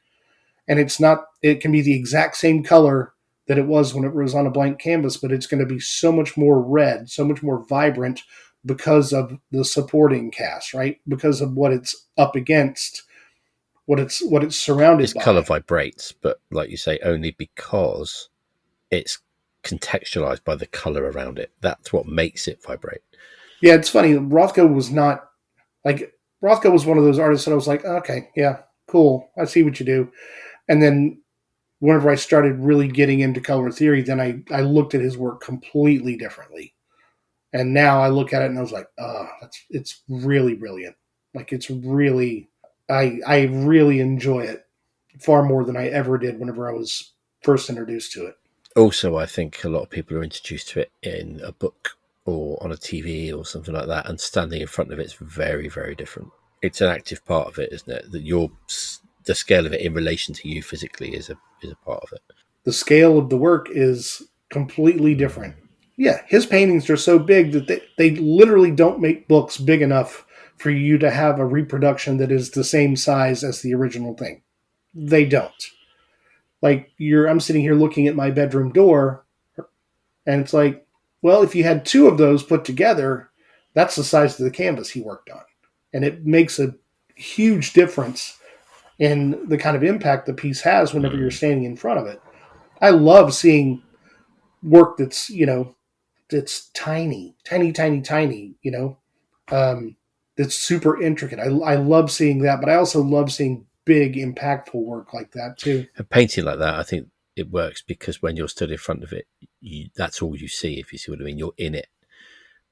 And it can be the exact same color that it was when it was on a blank canvas, but it's going to be so much more red, so much more vibrant because of the supporting cast, right? Because of what it's up against, what it's surrounded Its by. color vibrates, but like you say, only because it's contextualized by the color around it. That's what makes it vibrate. Yeah, it's funny. Rothko was one of those artists that I was like, okay, yeah, cool. I see what you do. And then whenever I started really getting into color theory, then I looked at his work completely differently. And now I look at it and I was like, it's really brilliant. Like it's really, I really enjoy it far more than I ever did whenever I was first introduced to it. Also, I think a lot of people are introduced to it in a book or on a TV or something like that, and standing in front of it's very, very different. It's an active part of it, isn't it? That the scale of it in relation to you physically is a part of it. The scale of the work is completely different. Yeah, his paintings are so big that they literally don't make books big enough for you to have a reproduction that is the same size as the original thing. They don't. Like I'm sitting here looking at my bedroom door, and it's like, well, if you had two of those put together, that's the size of the canvas he worked on. And it makes a huge difference in the kind of impact the piece has whenever you're standing in front of it. I love seeing work that's, that's tiny, tiny, tiny, tiny, that's super intricate. I love seeing that, but I also love seeing big, impactful work like that too. A painting like that, I think it works because when you're stood in front of it, that's all you see, if you see what I mean. You're in it,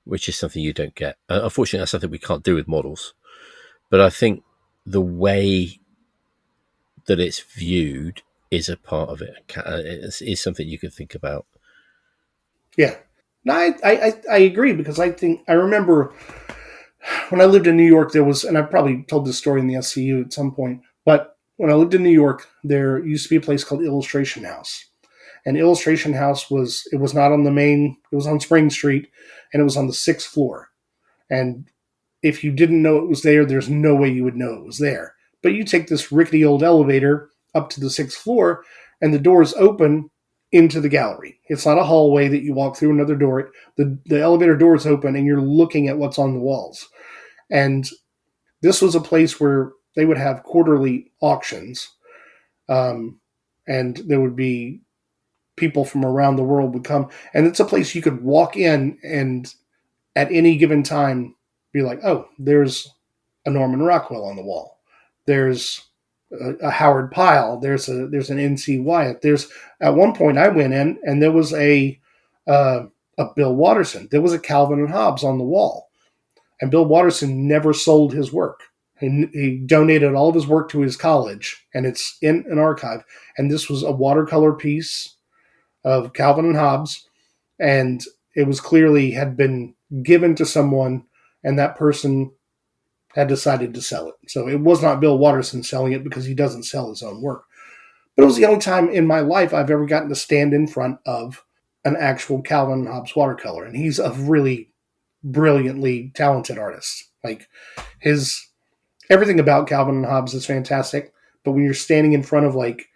which is something you don't get. Unfortunately, that's something we can't do with models. But I think the way that it's viewed is a part of it. It is something you can think about. Yeah. No, I agree because I remember when I lived in New York, there was, and I've probably told this story in the SCU at some point, but when I lived in New York, there used to be a place called Illustration House. And Illustration House was not on the main, it was on Spring Street, and it was on the 6th floor. And if you didn't know it was there, there's no way you would know it was there. But you take this rickety old elevator up to the 6th floor, and the doors open into the gallery. It's not a hallway that you walk through another door. The elevator doors open, and you're looking at what's on the walls. And this was a place where they would have quarterly auctions, and there would be people from around the world would come. And it's a place you could walk in and at any given time be like, oh, there's a Norman Rockwell on the wall. There's a Howard Pyle. There's an N.C. Wyatt. At one point I went in and there was a Bill Watterson. There was a Calvin and Hobbes on the wall. And Bill Watterson never sold his work. He donated all of his work to his college, and it's in an archive. And this was a watercolor piece of Calvin and Hobbes, and it was clearly had been given to someone, and that person had decided to sell it. So it was not Bill Watterson selling it because he doesn't sell his own work. But it was the only time in my life I've ever gotten to stand in front of an actual Calvin and Hobbes watercolor, and he's a really brilliantly talented artist. Like everything about Calvin and Hobbes is fantastic, but when you're standing in front of like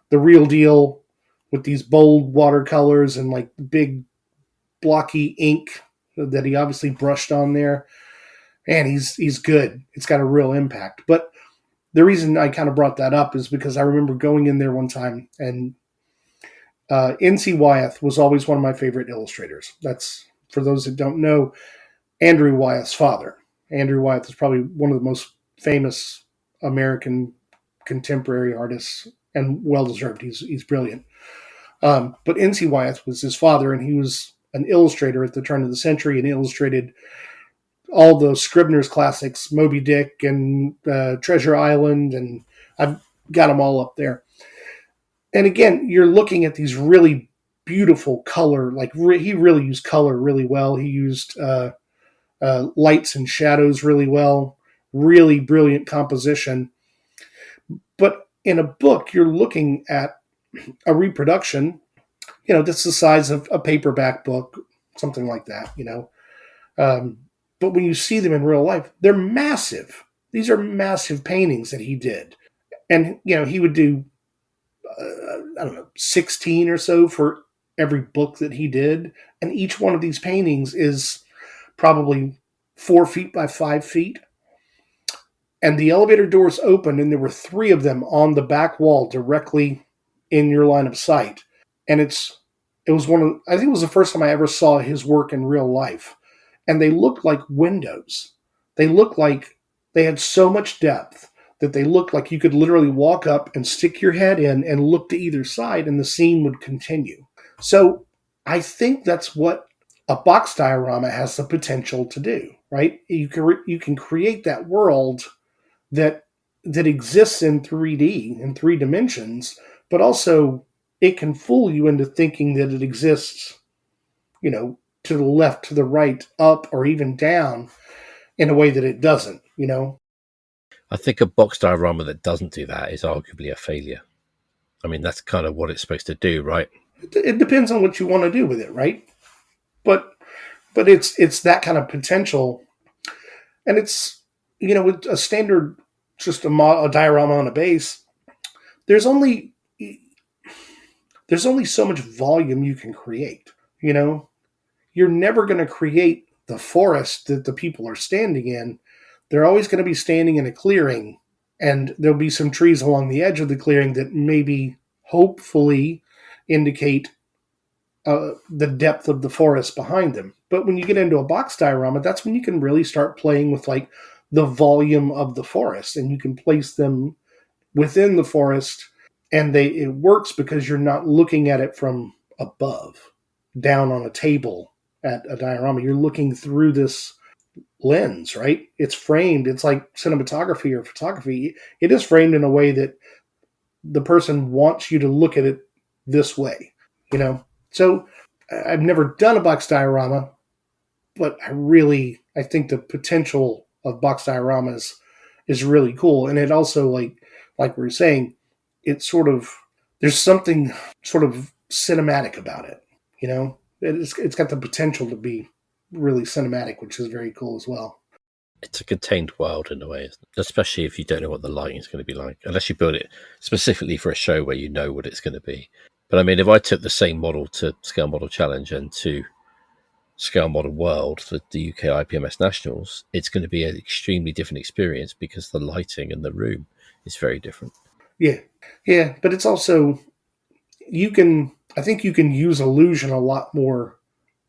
the real deal with these bold watercolors and like big blocky ink that he obviously brushed on there, man, he's good. It's got a real impact. But the reason I kind of brought that up is because I remember going in there one time and N.C. Wyeth was always one of my favorite illustrators. That's, for those that don't know, Andrew Wyeth's father. Andrew Wyeth is probably one of the most famous American contemporary artists, and well-deserved. He's brilliant. But N.C. Wyeth was his father, and he was an illustrator at the turn of the century and illustrated all the Scribner's classics, Moby Dick and Treasure Island, and I've got them all up there. And again, you're looking at these really beautiful color, like he really used color really well. He used lights and shadows really well, really brilliant composition. But in a book, you're looking at a reproduction, that's the size of a paperback book, something like that, But when you see them in real life, they're massive. These are massive paintings that he did. And, he would do, 16 or so for every book that he did. And each one of these paintings is probably 4 feet by 5 feet. And the elevator doors opened, and there were 3 of them on the back wall directly in your line of sight. And it was I think it was the first time I ever saw his work in real life. And they looked like windows. They looked like they had so much depth that they looked like you could literally walk up and stick your head in and look to either side, and the scene would continue. So I think that's what a box diorama has the potential to do, right? You can create that world that exists in 3D, in 3 dimensions, but also it can fool you into thinking that it exists, to the left, to the right, up, or even down in a way that it doesn't, I think a box diorama that doesn't do that is arguably a failure. I mean, that's kind of what it's supposed to do, right? It depends on what you want to do with it, right? But it's that kind of potential, and it's, with a standard, just a diorama on a base, there's only so much volume you can create. You're never going to create the forest that the people are standing in. They're always going to be standing in a clearing, and there'll be some trees along the edge of the clearing that maybe, hopefully, indicate the depth of the forest behind them. But when you get into a box diorama, that's when you can really start playing with like the volume of the forest, and you can place them within the forest, and it works because you're not looking at it from above, down on a table at a diorama. You're looking through this lens, right? It's framed. It's like cinematography or photography. It is framed in a way that the person wants you to look at it this way, So I've never done a box diorama, but I think the potential of box dioramas is really cool. And it also, like we were saying, it's there's something sort of cinematic about it, It's got the potential to be really cinematic, which is very cool as well. It's a contained world in a way, especially if you don't know what the lighting is going to be like, unless you build it specifically for a show where you know what it's going to be. But I mean, if I took the same model to Scale Model Challenge and to Scale Model World for the UK IPMS Nationals, it's going to be an extremely different experience because the lighting in the room is very different. Yeah, but it's also, I think you can use illusion a lot more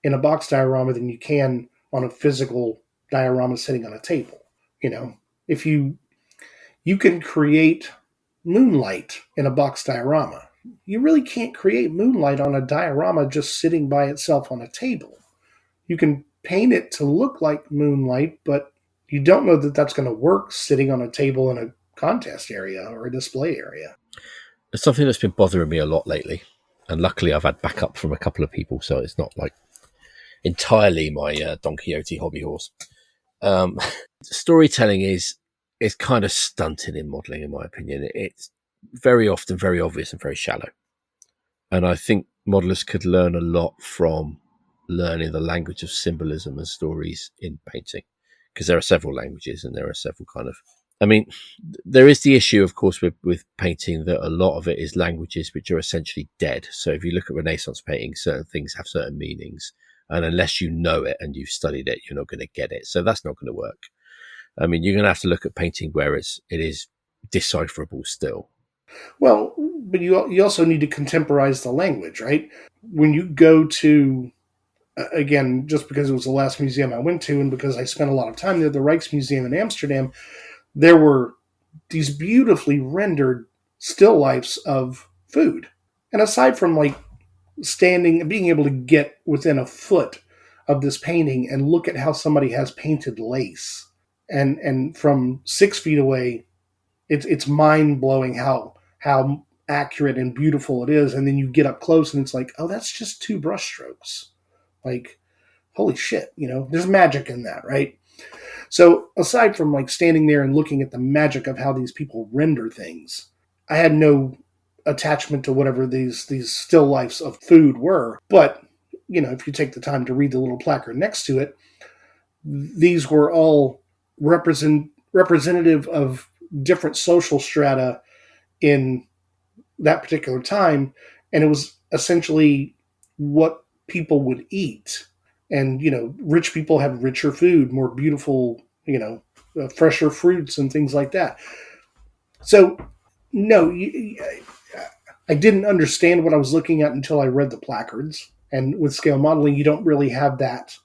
in a box diorama than you can on a physical diorama sitting on a table. If you can create moonlight in a box diorama, you really can't create moonlight on a diorama just sitting by itself on a table. You can paint it to look like moonlight, but you don't know that that's going to work sitting on a table in a contest area or a display area. It's something that's been bothering me a lot lately, and luckily I've had backup from a couple of people, so it's not like entirely my Don Quixote hobby horse. Storytelling is kind of stunted in modelling, in my opinion. It's very often very obvious and very shallow. And I think modellers could learn a lot from learning the language of symbolism and stories in painting, because there are several languages and there are several there is the issue, of course, with painting, that a lot of it is languages which are essentially dead. So if you look at Renaissance painting, certain things have certain meanings, and unless you know it and you've studied it, you're not going to get it. So that's not going to work. I mean, you're going to have to look at painting where it is decipherable still. Well, but you also need to contemporize the language, right? When you go to, again, just because it was the last museum I went to and because I spent a lot of time there, the Rijksmuseum in Amsterdam, there were these beautifully rendered still lifes of food. And aside from like standing and being able to get within a foot of this painting and look at how somebody has painted lace, and from 6 feet away, it's mind blowing how accurate and beautiful it is. And then you get up close and it's like, oh, that's just two brushstrokes. Like, holy shit, there's magic in that, right? So aside from like standing there and looking at the magic of how these people render things, I had no attachment to whatever these still lifes of food were. But if you take the time to read the little placard next to it, these were all representative of different social strata in that particular time, and it was essentially what people would eat. And rich people had richer food, more beautiful, fresher fruits and things like that. So no, I didn't understand what I was looking at until I read the placards. And with scale modeling, you don't really have that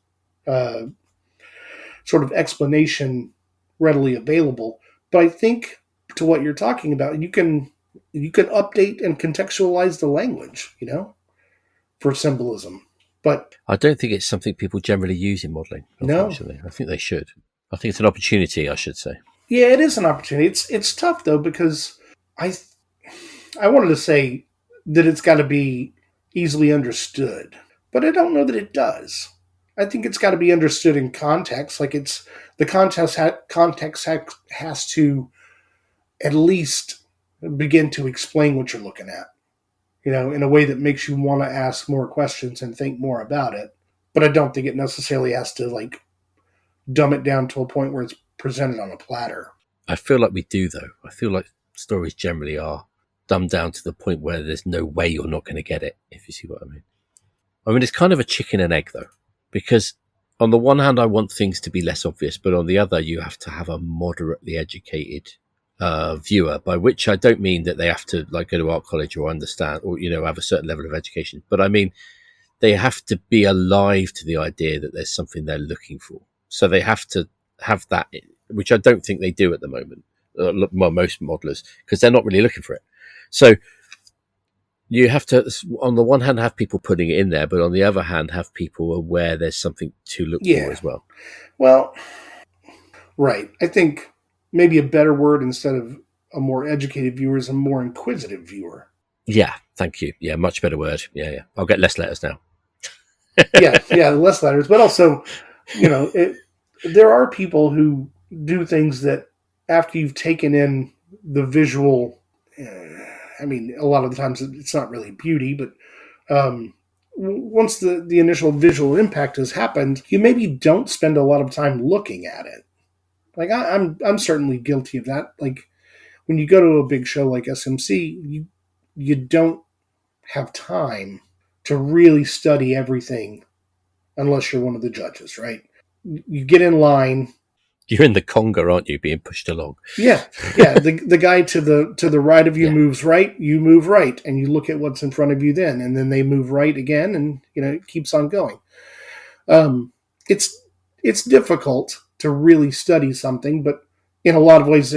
sort of explanation readily available. But I think to what you're talking about, you can update and contextualize the language, for symbolism. But I don't think it's something people generally use in modelling, unfortunately. No. I think they should. I think it's an opportunity, I should say. Yeah, it is an opportunity. It's tough, though, because I wanted to say that it's got to be easily understood, but I don't know that it does. I think it's got to be understood in context. Like the context has to at least begin to explain what you're looking at, in a way that makes you want to ask more questions and think more about it. But I don't think it necessarily has to like dumb it down to a point where it's presented on a platter. I feel like we do, though. I feel like stories generally are dumbed down to the point where there's no way you're not going to get it, if you see what I mean. I mean, it's kind of a chicken and egg, though, because on the one hand, I want things to be less obvious, but on the other, you have to have a moderately educated viewer, by which I don't mean that they have to like go to art college or understand or, have a certain level of education, but I mean, they have to be alive to the idea that there's something they're looking for. So they have to have that, which I don't think they do at the moment. Well, most modelers, because they're not really looking for it. So you have to, on the one hand, have people putting it in there, but on the other hand, have people aware there's something to look for as well. Well, right. I think maybe a better word instead of a more educated viewer is a more inquisitive viewer. Yeah, thank you. Yeah, much better word. Yeah. I'll get less letters now. yeah, less letters. But also, there are people who do things that after you've taken in the visual, I mean, a lot of the times it's not really beauty, but once the initial visual impact has happened, you maybe don't spend a lot of time looking at it. Like I'm certainly guilty of that. Like when you go to a big show like SMC, you don't have time to really study everything unless you're one of the judges, right? You get in line. You're in the conga, aren't you, being pushed along? Yeah. The guy to the right of you moves right, you move right, and you look at what's in front of you then, and then they move right again, and it keeps on going. It's difficult to really study something, but in a lot of ways,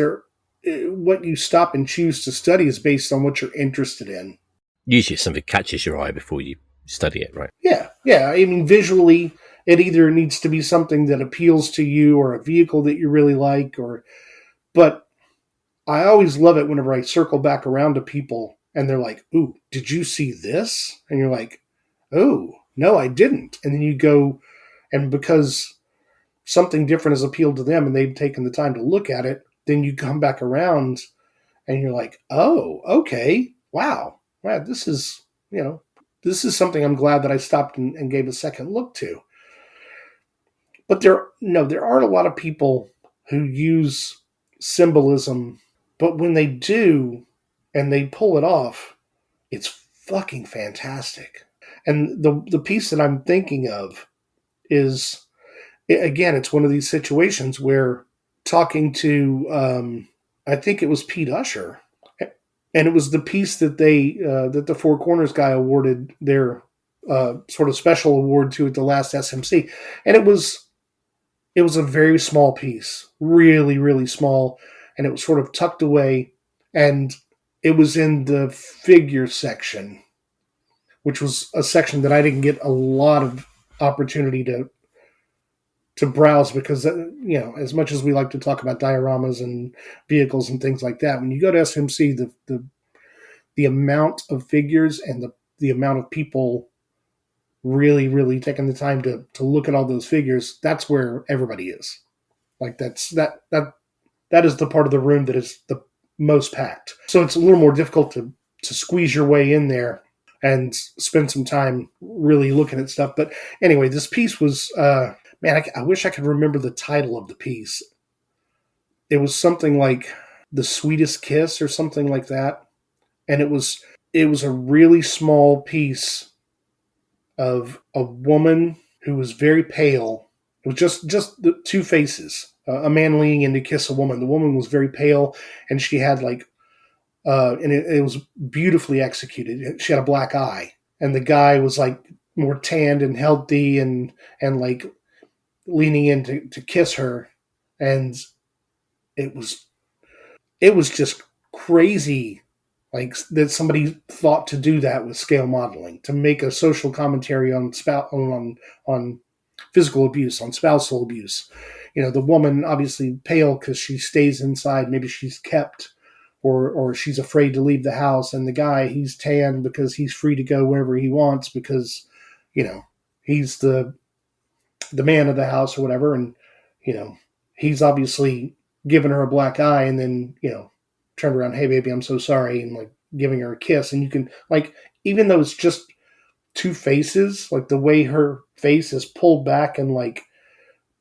what you stop and choose to study is based on what you're interested in. Usually something catches your eye before you study it, right? Yeah. I mean, visually, it either needs to be something that appeals to you or a vehicle that you really like, but I always love it whenever I circle back around to people and they're like, "Ooh, did you see this?" And you're like, "Oh, no, I didn't." And then you go, and because something different has appealed to them and they've taken the time to look at it, then you come back around and you're like, "Oh, okay. Wow, this is, this is something I'm glad that I stopped and gave a second look to." But there aren't a lot of people who use symbolism, but when they do and they pull it off, it's fucking fantastic. And the piece that I'm thinking of is, again, it's one of these situations where talking to, I think it was Pete Usher, and it was the piece that that the Four Corners guy awarded their sort of special award to at the last SMC, and it was a very small piece, really, really small, and it was sort of tucked away, and it was in the figure section, which was a section that I didn't get a lot of opportunity to browse because, as much as we like to talk about dioramas and vehicles and things like that, when you go to SMC, the amount of figures and the amount of people really, really taking the time to look at all those figures, that's where everybody is. Like that is the part of the room that is the most packed. So it's a little more difficult to squeeze your way in there and spend some time really looking at stuff. But anyway, this piece was, man, I wish I could remember the title of the piece. It was something like The Sweetest Kiss or something like that. And it was a really small piece of a woman who was very pale. It was just the two faces. A man leaning in to kiss a woman. The woman was very pale, and she had and it was beautifully executed. She had a black eye, and the guy was like more tanned and healthy, and like leaning in to kiss her, and it was just crazy, like that somebody thought to do that with scale modeling, to make a social commentary on physical abuse, on spousal abuse. The woman obviously pale because she stays inside. Maybe she's kept, or she's afraid to leave the house. And the guy, he's tan because he's free to go wherever he wants because, he's the man of the house or whatever. And, he's obviously giving her a black eye and then, turned around, hey baby, I'm so sorry. And like giving her a kiss. And you can even though it's just two faces, like the way her face is pulled back and like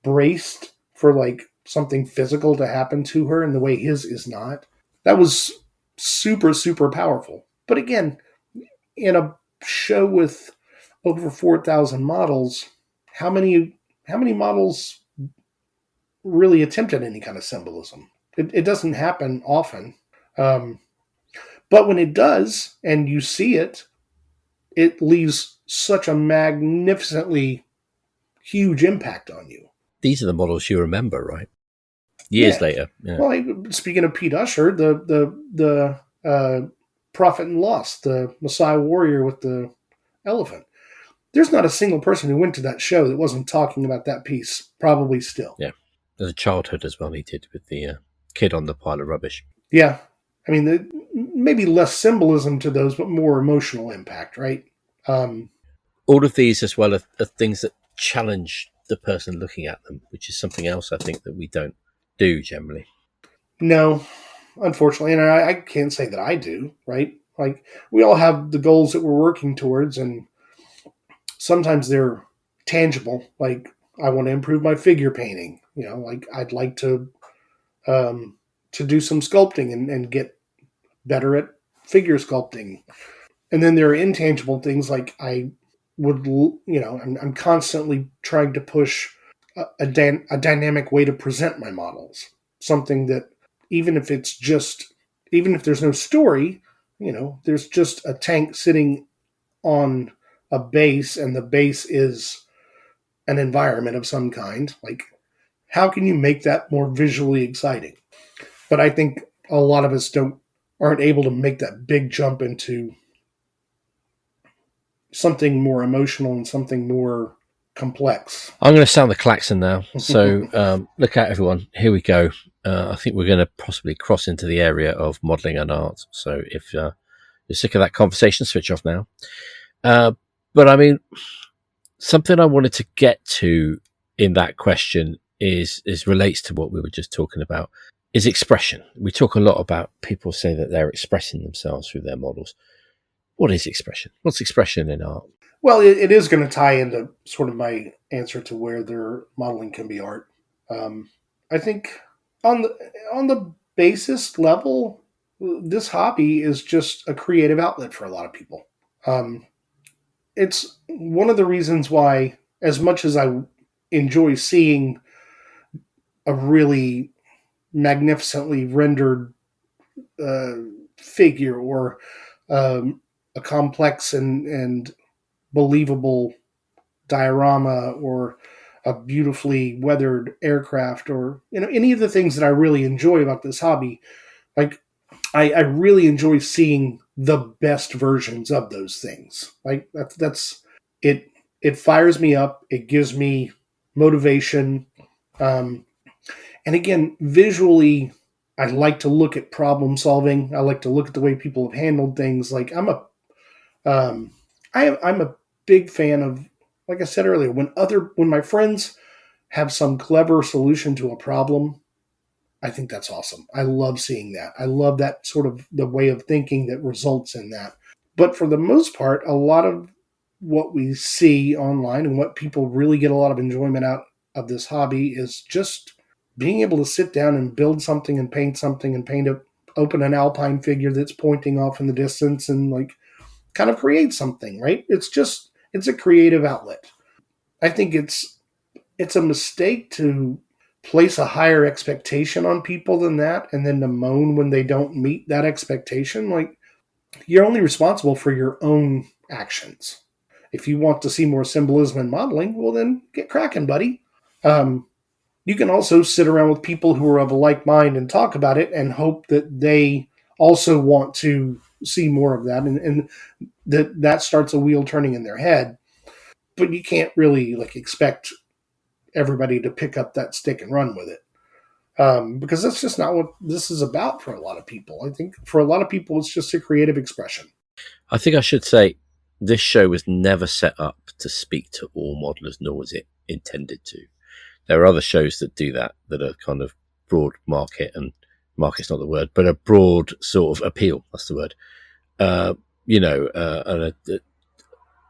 braced for like something physical to happen to her and the way his is not. That was super, super powerful. But again, in a show with over 4,000 models, how many models really attempted any kind of symbolism? It doesn't happen often. But when it does, and you see it, it leaves such a magnificently huge impact on you. These are the models you remember, right? Years later. Yeah. Well, speaking of Pete Usher, the Prophet and Lost, the Messiah Warrior with the elephant. There's not a single person who went to that show that wasn't talking about that piece, probably still. Yeah. There's a childhood as well he did with the kid on the pile of rubbish. Yeah. I mean, maybe less symbolism to those, but more emotional impact, right? All of these as well are things that challenge the person looking at them, which is something else I think that we don't do generally. No, unfortunately. And I can't say that I do, right? Like, we all have the goals that we're working towards, and sometimes they're tangible. Like, I want to improve my figure painting. Like I'd like to do some sculpting and get better at figure sculpting. And then there are intangible things like I'm constantly trying to push a dynamic way to present my models. Something that even if there's no story, there's just a tank sitting on a base and the base is an environment of some kind. Like, how can you make that more visually exciting? But I think a lot of us aren't able to make that big jump into something more emotional and something more complex. I'm going to sound the klaxon now. So look out, everyone. Here we go. I think we're going to possibly cross into the area of modelling and art. So if you're sick of that conversation, switch off now. But I mean, something I wanted to get to in that question is relates to what we were just talking about, is expression. We talk a lot about people say that they're expressing themselves through their models. What is expression? What's expression in art? Well, it is going to tie into sort of my answer to where their modeling can be art. I think on the basis level, this hobby is just a creative outlet for a lot of people. It's one of the reasons why, as much as I enjoy seeing a really magnificently rendered figure or a complex and believable diorama or a beautifully weathered aircraft or any of the things that I really enjoy about this hobby. Like I really enjoy seeing the best versions of those things. Like that's it. It fires me up. It gives me motivation. Um, and again, visually, I like to look at problem solving. I like to look at the way people have handled things. Like um, I'm a big fan of, like I said earlier, when my friends have some clever solution to a problem, I think that's awesome. I love seeing that. I love that sort of the way of thinking that results in that. But for the most part, a lot of what we see online and what people really get a lot of enjoyment out of this hobby is just being able to sit down and build something and open an alpine figure that's pointing off in the distance and like kind of create something, right? It's a creative outlet. I think it's a mistake to place a higher expectation on people than that and then to moan when they don't meet that expectation. Like, you're only responsible for your own actions. If you want to see more symbolism in modeling, well, then get cracking, buddy. You can also sit around with people who are of a like mind and talk about it and hope that they also want to see more of that, and that starts a wheel turning in their head. But you can't really like expect everybody to pick up that stick and run with it. Because that's just not what this is about for a lot of people. I think for a lot of people, it's just a creative expression. I think I should say this show was never set up to speak to all modelers, nor was it intended to. There are other shows that do that are kind of broad market, and market's not the word, but a broad sort of appeal. That's the word. And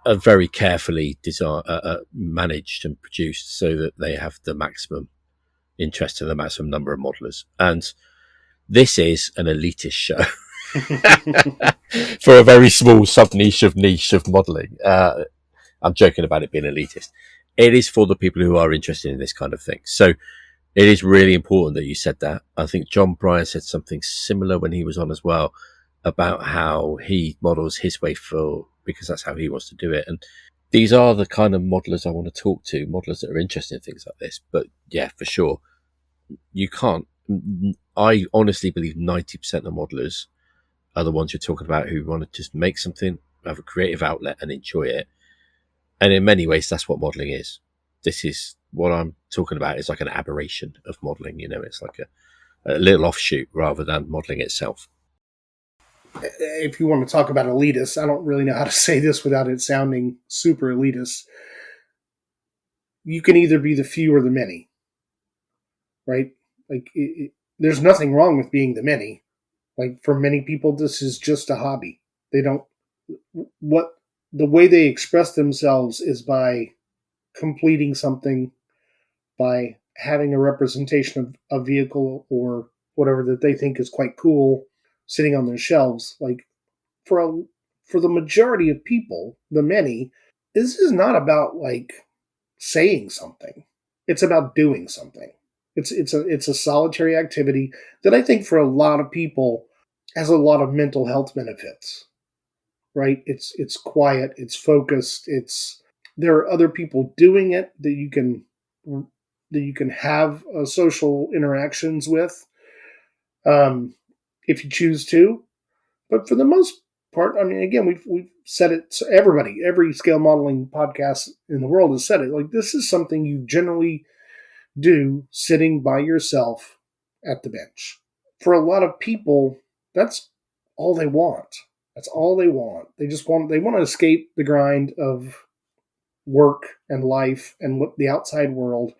are very carefully managed and produced so that they have the maximum interest in the maximum number of modelers. And this is an elitist show for a very small sub niche of modelling. I'm joking about it being elitist. It is for the people who are interested in this kind of thing. So it is really important that you said that. I think John Bryan said something similar when he was on as well about how he models his way because that's how he wants to do it. And these are the kind of modelers I want to talk to, modelers that are interested in things like this. But yeah, for sure, you can't. I honestly believe 90% of modelers are the ones you're talking about who want to just make something, have a creative outlet and enjoy it. And in many ways, that's what modelling is. This is what I'm talking about is like an aberration of modelling. It's like a little offshoot rather than modelling itself. If you want to talk about elitist, I don't really know how to say this without it sounding super elitist. You can either be the few or the many, right? Like, there's nothing wrong with being the many. Like, for many people, this is just a hobby. The way they express themselves is by completing something, by having a representation of a vehicle or whatever that they think is quite cool sitting on their shelves. Like, for the majority of people, the many, this is not about like saying something. It's about doing something. It's a solitary activity that I think for a lot of people has a lot of mental health benefits. Right? It's quiet, it's focused, there are other people doing it that you can have social interactions with, if you choose to. But for the most part, I mean, again, we've said it. So every scale modeling podcast in the world has said it. Like, this is something you generally do sitting by yourself at the bench. For a lot of people, that's all they want. That's all they want. They want to escape the grind of work and life and the outside world,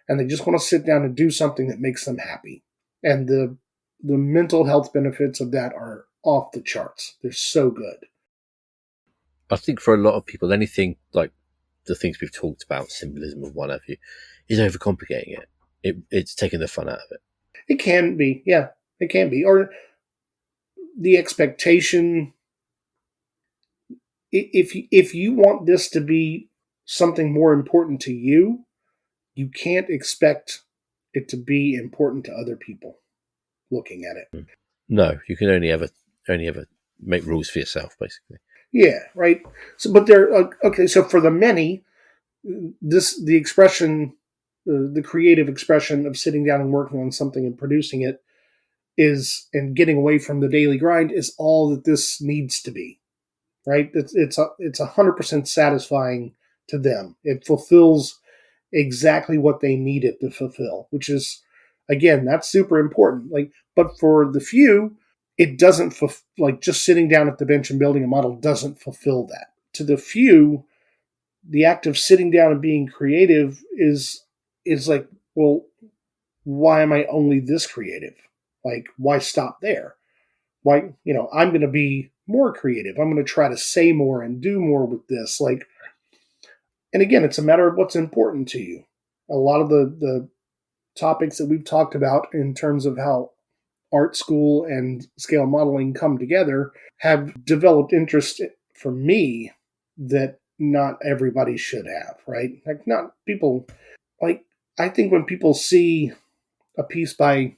and they just want to sit down and do something that makes them happy. And the mental health benefits of that are off the charts. They're so good. I think for a lot of people, anything like the things we've talked about, symbolism of what have you, is overcomplicating it. It's taking the fun out of it. It can be, yeah, it can be. Or the expectation, if you want this to be something more important to you, you can't expect it to be important to other people looking at it. No, you can only ever only ever make rules for yourself, basically. Yeah, right. So, but they're okay. So for the many, the expression, the creative expression of sitting down and working on something and producing it is, and getting away from the daily grind is all that this needs to be. Right? It's 100% satisfying to them. It fulfills exactly what they need it to fulfill, which is, again, that's super important. Like, but for the few, it doesn't like just sitting down at the bench and building a model doesn't fulfill that. To the few, the act of sitting down and being creative is like, well, why am I only this creative? Like, why stop there? Why, I'm going to be more creative. I'm going to try to say more and do more with this. Like, and again, it's a matter of what's important to you. A lot of the topics that we've talked about in terms of how art school and scale modeling come together have developed interest for me that not everybody should have, right? Like, not people, like, I think when people see a piece by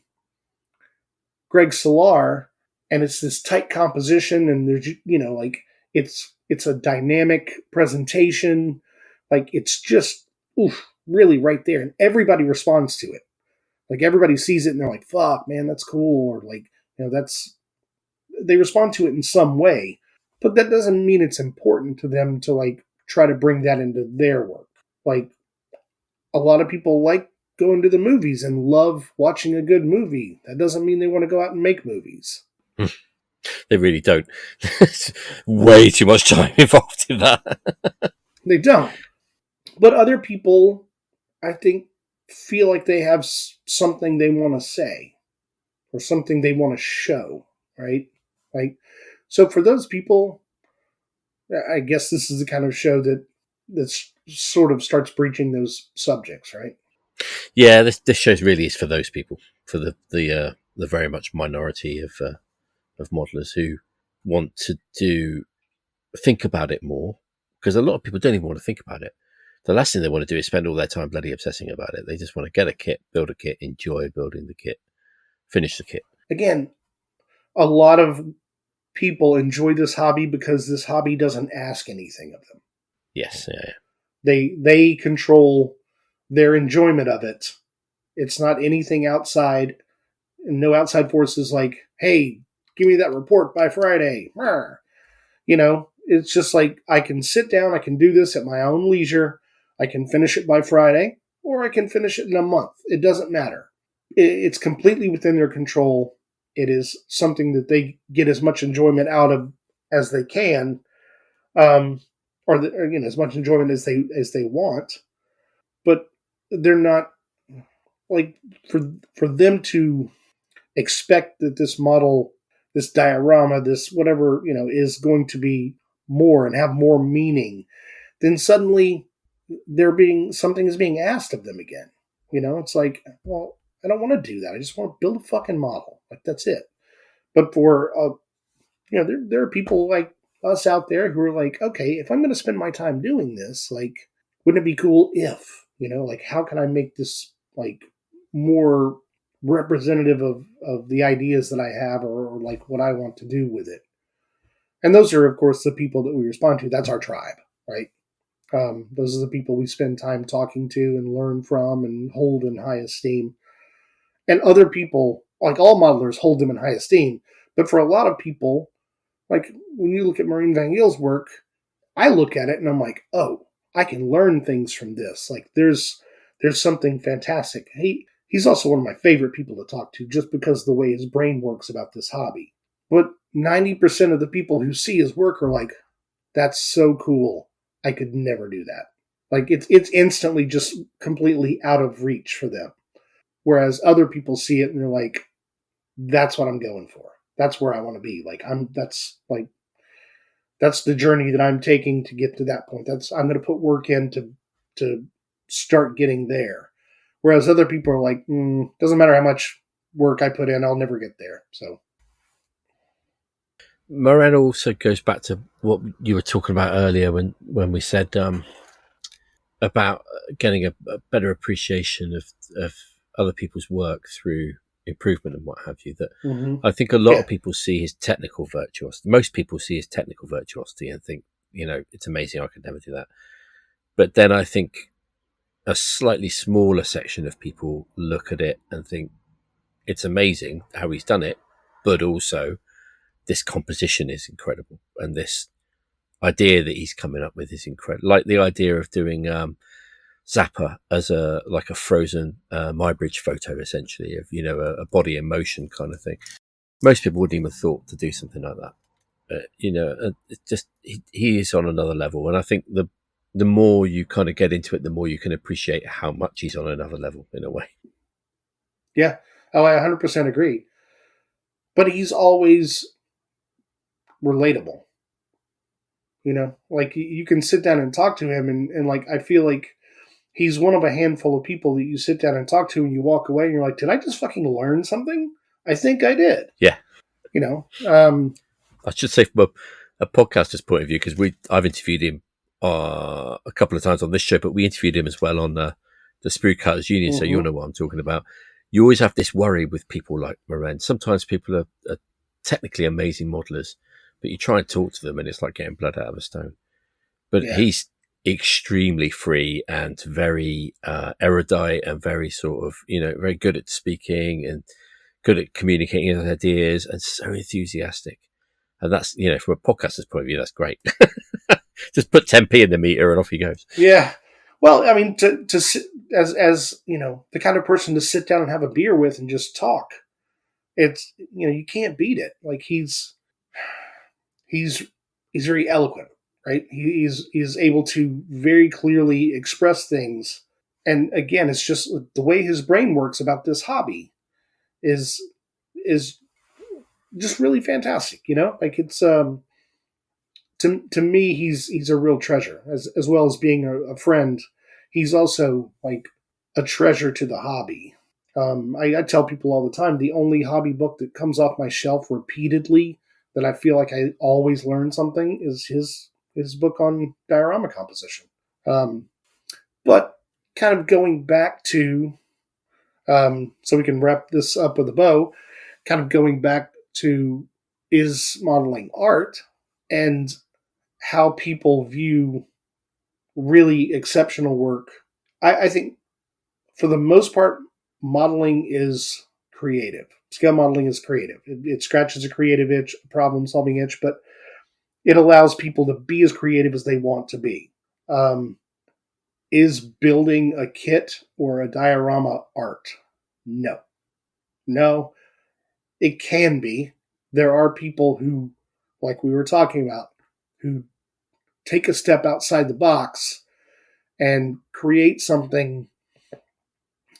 Greg Solar and it's this tight composition and there's, like, it's a dynamic presentation, like, it's just, really right there. And everybody responds to it. Like, everybody sees it and they're like, fuck, man, that's cool. Or like, they respond to it in some way, but that doesn't mean it's important to them to like try to bring that into their work. Like, a lot of people like going to the movies and love watching a good movie. That doesn't mean they want to go out and make movies. They really don't. There's way too much time involved in that. They don't. But other people, I think, feel like they have something they want to say or something they want to show, right? Like, so for those people, I guess this is the kind of show that sort of starts breaching those subjects, right? Yeah, this show really is for those people, for the very much minority of modelers who want to think about it more, because a lot of people don't even want to think about it. The last thing they want to do is spend all their time bloody obsessing about it. They just want to get a kit, build a kit, enjoy building the kit, finish the kit. Again, a lot of people enjoy this hobby because this hobby doesn't ask anything of them. Yes, yeah. They control their enjoyment of it. It's not anything outside, no outside forces like, hey, give me that report by Friday. It's just like, I can sit down, I can do this at my own leisure. I can finish it by Friday, or I can finish it in a month. It doesn't matter. It's completely within their control. It is something that they get as much enjoyment out of as they can, or as much enjoyment as they want. But they're not, like, for them to expect that this model, this diorama, this whatever, is going to be more and have more meaning, then suddenly something is being asked of them again. It's like, well, I don't want to do that. I just want to build a fucking model. Like, that's it. But for, there are people like us out there who are like, okay, if I'm going to spend my time doing this, like, wouldn't it be cool if, like, how can I make this, like, more representative of the ideas that I have, or like what I want to do with it. And those are, of course, the people that we respond to. That's our tribe, right? Those are the people we spend time talking to and learn from and hold in high esteem. And other people, like all modelers, hold them in high esteem. But for a lot of people, like when you look at Maureen Van Giel's work, I look at it and I'm like, oh, I can learn things from this. Like, there's something fantastic. He's also one of my favorite people to talk to, just because of the way his brain works about this hobby. But 90% of the people who see his work are like, that's so cool. I could never do that. Like, it's instantly just completely out of reach for them. Whereas other people see it and they're like, that's what I'm going for. That's where I want to be. Like, that's the journey that I'm taking to get to that point. I'm going to put work in to start getting there. Whereas other people are like, doesn't matter how much work I put in, I'll never get there. So, Moran also goes back to what you were talking about earlier when we said about getting a better appreciation of other people's work through improvement and what have you. That Mm-hmm. I think a lot Yeah. of people see his technical virtuosity. Most people see his technical virtuosity and think, it's amazing. I could never do that. But then I think a slightly smaller section of people look at it and think it's amazing how he's done it, but also this composition is incredible, and this idea that he's coming up with is incredible. Like the idea of doing Zappa as a frozen Muybridge photo, essentially, of a body in motion kind of thing. Most people wouldn't even have thought to do something like that. It's just he is on another level, and I think the more you kind of get into it, the more you can appreciate how much he's on another level in a way. Yeah. Oh, I 100% agree. But he's always relatable. Like you can sit down and talk to him, and like I feel like he's one of a handful of people that you sit down and talk to, and you walk away, and you're like, did I just fucking learn something? I think I did. Yeah. I should say from a podcaster's point of view, because I've interviewed him a couple of times on this show, but we interviewed him as well on the Sprue Cutters Union, so you'll know what I'm talking about. You always have this worry with people like Moran. Sometimes people are technically amazing modelers, but you try and talk to them and it's like getting blood out of a stone. But he's extremely free and very erudite and very sort of, very good at speaking and good at communicating his ideas and so enthusiastic. And that's, from a podcaster's point of view, that's great. Just put 10p in the meter and off he goes. Yeah. Well, I mean, to as the kind of person to sit down and have a beer with and just talk, it's, you can't beat it. Like he's very eloquent, right? He's able to very clearly express things. And again, it's just the way his brain works about this hobby is just really fantastic, like it's, to me, he's a real treasure as well as being a friend. He's also like a treasure to the hobby. I tell people all the time, the only hobby book that comes off my shelf repeatedly that I feel like I always learn something is his book on diorama composition. But kind of going back to, so we can wrap this up with a bow, kind of going back to, is modeling art and how people view really exceptional work. I think for the most part, modeling is creative. Scale modeling is creative. It scratches a creative itch, a problem-solving itch, but it allows people to be as creative as they want to be. Is building a kit or a diorama art? No. It can be. There are people who, like we were talking about, who take a step outside the box and create something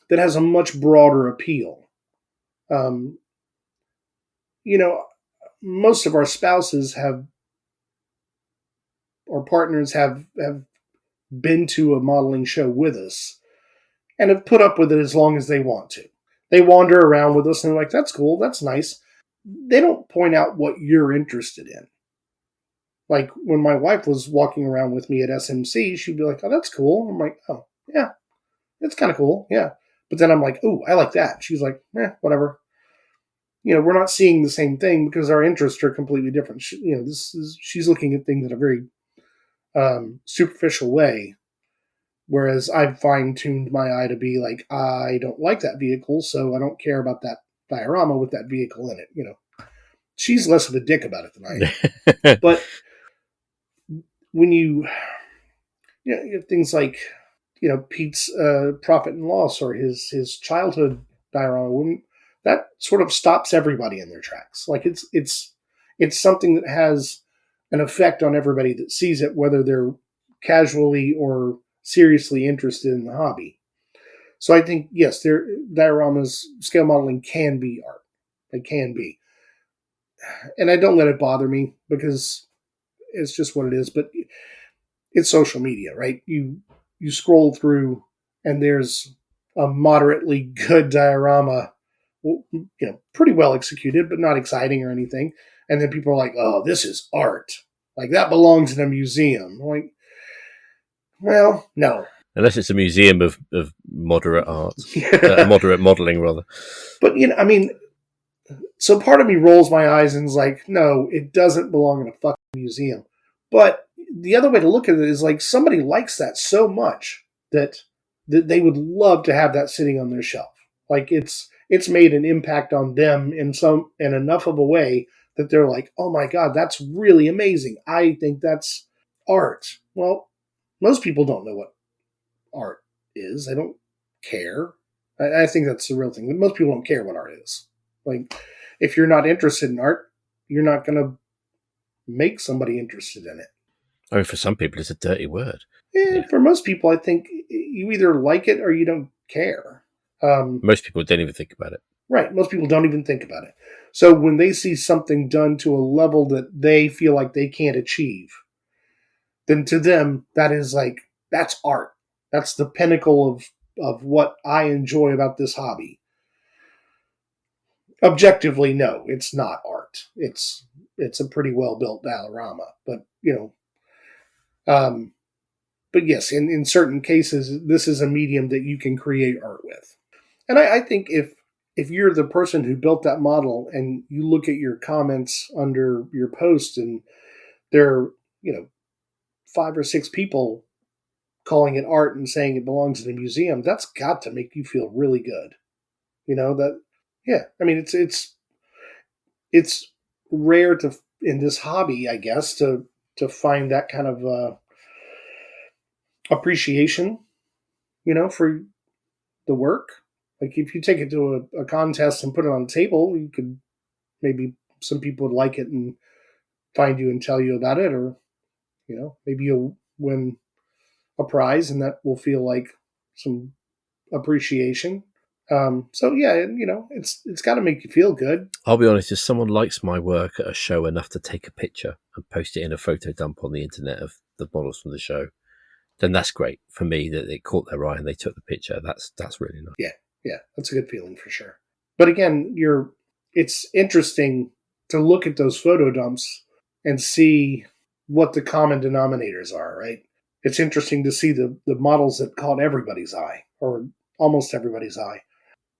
that has a much broader appeal. Most of our spouses or partners have been to a modeling show with us and have put up with it as long as they want to. They wander around with us and they're like, that's cool, that's nice. They don't point out what you're interested in. Like when my wife was walking around with me at SMC, she'd be like, oh, that's cool. I'm like, oh, yeah, that's kind of cool. Yeah. But then I'm like, oh, I like that. She's like, whatever. We're not seeing the same thing because our interests are completely different. She's looking at things in a very superficial way. Whereas I've fine-tuned my eye to be like, I don't like that vehicle, so I don't care about that diorama with that vehicle in it. She's less of a dick about it than I am. But when you have things like, Pete's Profit and Loss or his childhood diorama, that sort of stops everybody in their tracks. Like it's something that has an effect on everybody that sees it, whether they're casually or seriously interested in the hobby. So I think, yes, dioramas, scale modeling can be art. It can be. And I don't let it bother me because it's just what it is. But it's social media, right? You scroll through and there's a moderately good diorama, pretty well executed, but not exciting or anything. And then people are like, oh, this is art. Like that belongs in a museum. I'm like, well, no. Unless it's a museum of moderate art, Yeah. moderate modelling, rather. But, I mean, so part of me rolls my eyes and is like, no, it doesn't belong in a fucking museum. But the other way to look at it is like somebody likes that so much that they would love to have that sitting on their shelf. Like it's made an impact on them in enough of a way that they're like, oh my God, that's really amazing. I think that's art. Well, most people don't know what art is. They don't care. I think that's the real thing. Most people don't care what art is. Like, if you're not interested in art, you're not going to make somebody interested in it. I mean, for some people, it's a dirty word. Yeah. For most people, I think you either like it or you don't care. Most people don't even think about it. Right. Most people don't even think about it. So when they see something done to a level that they feel like they can't achieve, then to them, that's art. That's the pinnacle of what I enjoy about this hobby. Objectively, no, it's not art. It's a pretty well built diorama, but but yes, in certain cases, this is a medium that you can create art with. And I think if you're the person who built that model and you look at your comments under your post and there are 5 or 6 people calling it art and saying it belongs in a museum, that's got to make you feel really good. Yeah. I mean, it's rare in this hobby, I guess, to find that kind of appreciation, for the work. Like if you take it to a contest and put it on the table, you could maybe some people would like it and find you and tell you about it, or maybe you'll win a prize and that will feel like some appreciation. So yeah, it's got to make you feel good. I'll be honest, if someone likes my work at a show enough to take a picture and post it in a photo dump on the internet of the models from the show, then that's great for me that it caught their eye and they took the picture. That's really nice. Yeah, that's a good feeling for sure. But again, it's interesting to look at those photo dumps and see what the common denominators are, right? It's interesting to see the models that caught everybody's eye, or almost everybody's eye.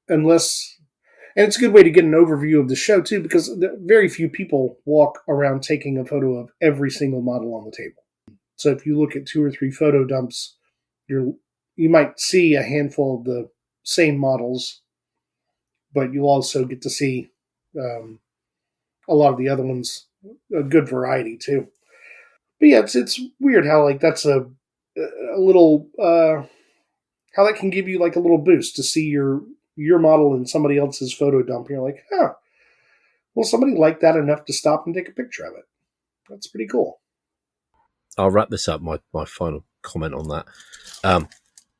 And it's a good way to get an overview of the show too, because very few people walk around taking a photo of every single model on the table. So if you look at 2 or 3 photo dumps, you might see a handful of the same models, but you'll also get to see a lot of the other ones, a good variety too. But yeah, it's weird how that's a little how that can give you like a little boost to see your model in somebody else's photo dump. You're like, well, somebody liked that enough to stop and take a picture of it. That's pretty cool. I'll wrap this up, my final comment on that.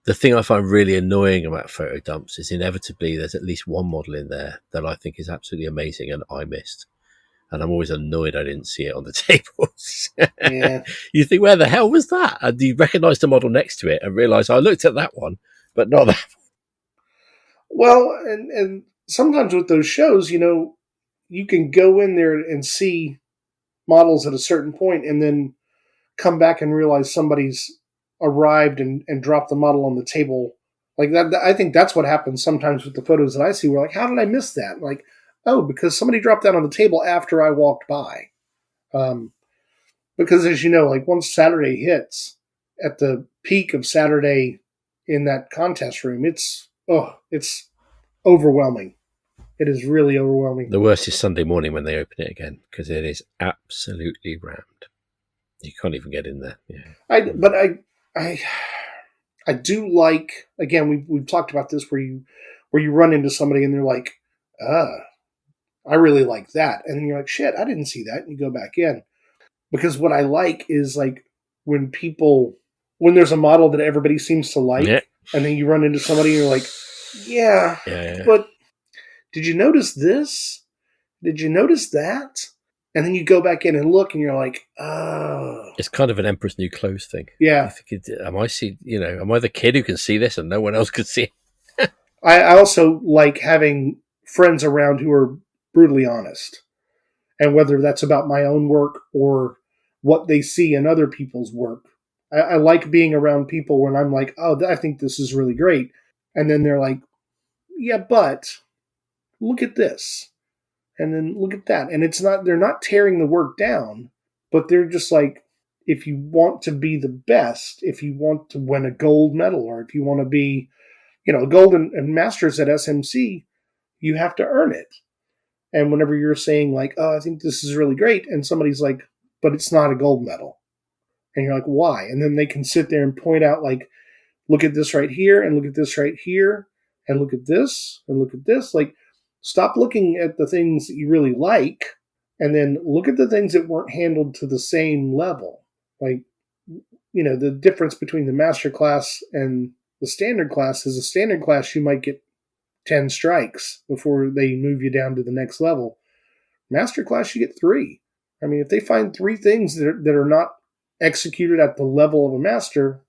The thing I find really annoying about photo dumps is inevitably there's at least one model in there that I think is absolutely amazing and I missed. And I'm always annoyed I didn't see it on the tables. Yeah. You think, where the hell was that? And you recognise the model next to it and realise I looked at that one, but not that one. Well, and sometimes with those shows, you can go in there and see models at a certain point and then come back and realize somebody's arrived and dropped the model on the table. Like that, I think that's what happens sometimes with the photos that I see. We're like, how did I miss that? Like, oh, because somebody dropped that on the table after I walked by. Because as you know, like once Saturday hits, at the peak of Saturday in that contest room, it's overwhelming. It is really overwhelming. The worst is Sunday morning when they open it again, because it is absolutely rammed. You can't even get in there. Yeah. But I do like, again, we've talked about this where you run into somebody and they're like, I really like that. And then you're like, shit, I didn't see that. And you go back in. Because what I like is like when there's a model that everybody seems to like, and then you run into somebody and you're like, yeah, but did you notice this? Did you notice that? And then you go back in and look and you're like, oh. It's kind of an Emperor's New Clothes thing. Yeah. Am I the kid who can see this and no one else can see it? I also like having friends around who are brutally honest. And whether that's about my own work or what they see in other people's work, I like being around people when I'm like, oh, I think this is really great. And then they're like, yeah, but look at this. And then look at that. And they're not tearing the work down, but they're just like, if you want to be the best, if you want to win a gold medal, or if you want to be, a gold and masters at SMC, you have to earn it. And whenever you're saying like, oh, I think this is really great, and somebody's like, but it's not a gold medal. And you're like, why? And then they can sit there and point out like, look at this right here, and look at this right here, and look at this, and look at this. Like, stop looking at the things that you really like, and then look at the things that weren't handled to the same level. Like, the difference between the master class and the standard class is a standard class you might get 10 strikes before they move you down to the next level. Master class, you get 3. I mean, if they find 3 things that are not executed at the level of a master,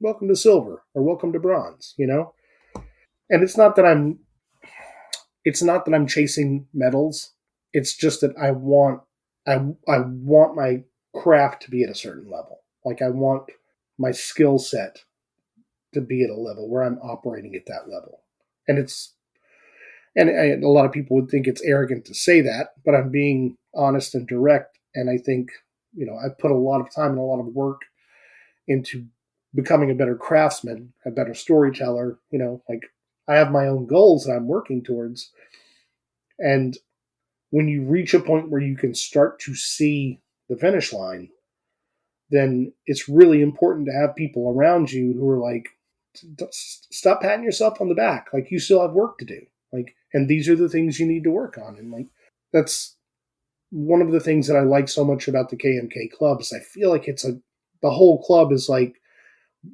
welcome to silver or welcome to bronze, And it's not that I'm chasing medals. It's just that I want my craft to be at a certain level. Like, I want my skill set to be at a level where I'm operating at that level. And a lot of people would think it's arrogant to say that, but I'm being honest and direct. And I think, I've put a lot of time and a lot of work into becoming a better craftsman, a better storyteller. Like, I have my own goals that I'm working towards. And when you reach a point where you can start to see the finish line, then it's really important to have people around you who are like, stop patting yourself on the back. Like, you still have work to do. Like, and these are the things you need to work on. And like, that's one of the things that I like so much about the KMK club is I feel like the whole club is like,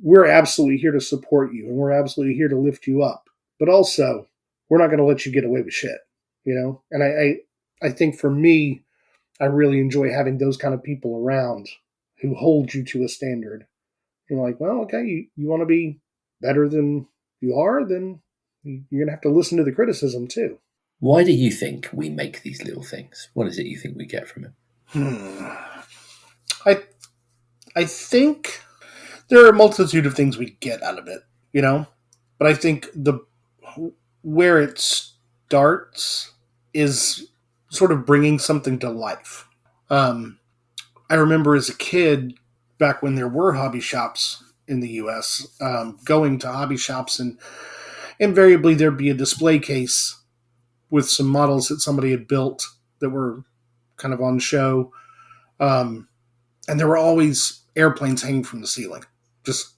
we're absolutely here to support you and we're absolutely here to lift you up. But also, we're not going to let you get away with shit, And I think for me, I really enjoy having those kind of people around who hold you to a standard. You're like, well, okay, you want to be better than you are, then you're going to have to listen to the criticism too. Why do you think we make these little things? What is it you think we get from it? I think there are a multitude of things we get out of it, But I think where it starts is sort of bringing something to life. I remember as a kid, back when there were hobby shops in the U.S., going to hobby shops, and invariably there'd be a display case with some models that somebody had built that were kind of on show. And there were always airplanes hanging from the ceiling. Just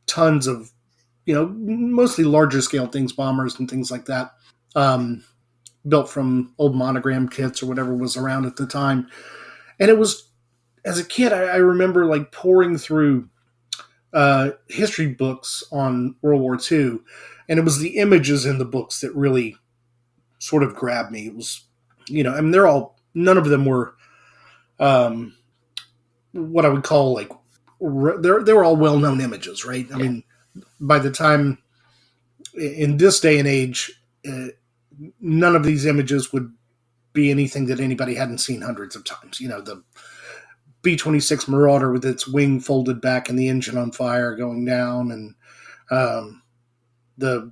tons of, mostly larger scale things, bombers and things like that, built from old monogram kits or whatever was around at the time. And it was, as a kid, I remember like pouring through history books on World War II, and it was the images in the books that really sort of grabbed me. It was, none of them were what I would call like, they were all well-known images, right? I mean, by the time in this day and age, none of these images would be anything that anybody hadn't seen hundreds of times. The B-26 Marauder with its wing folded back and the engine on fire going down, and the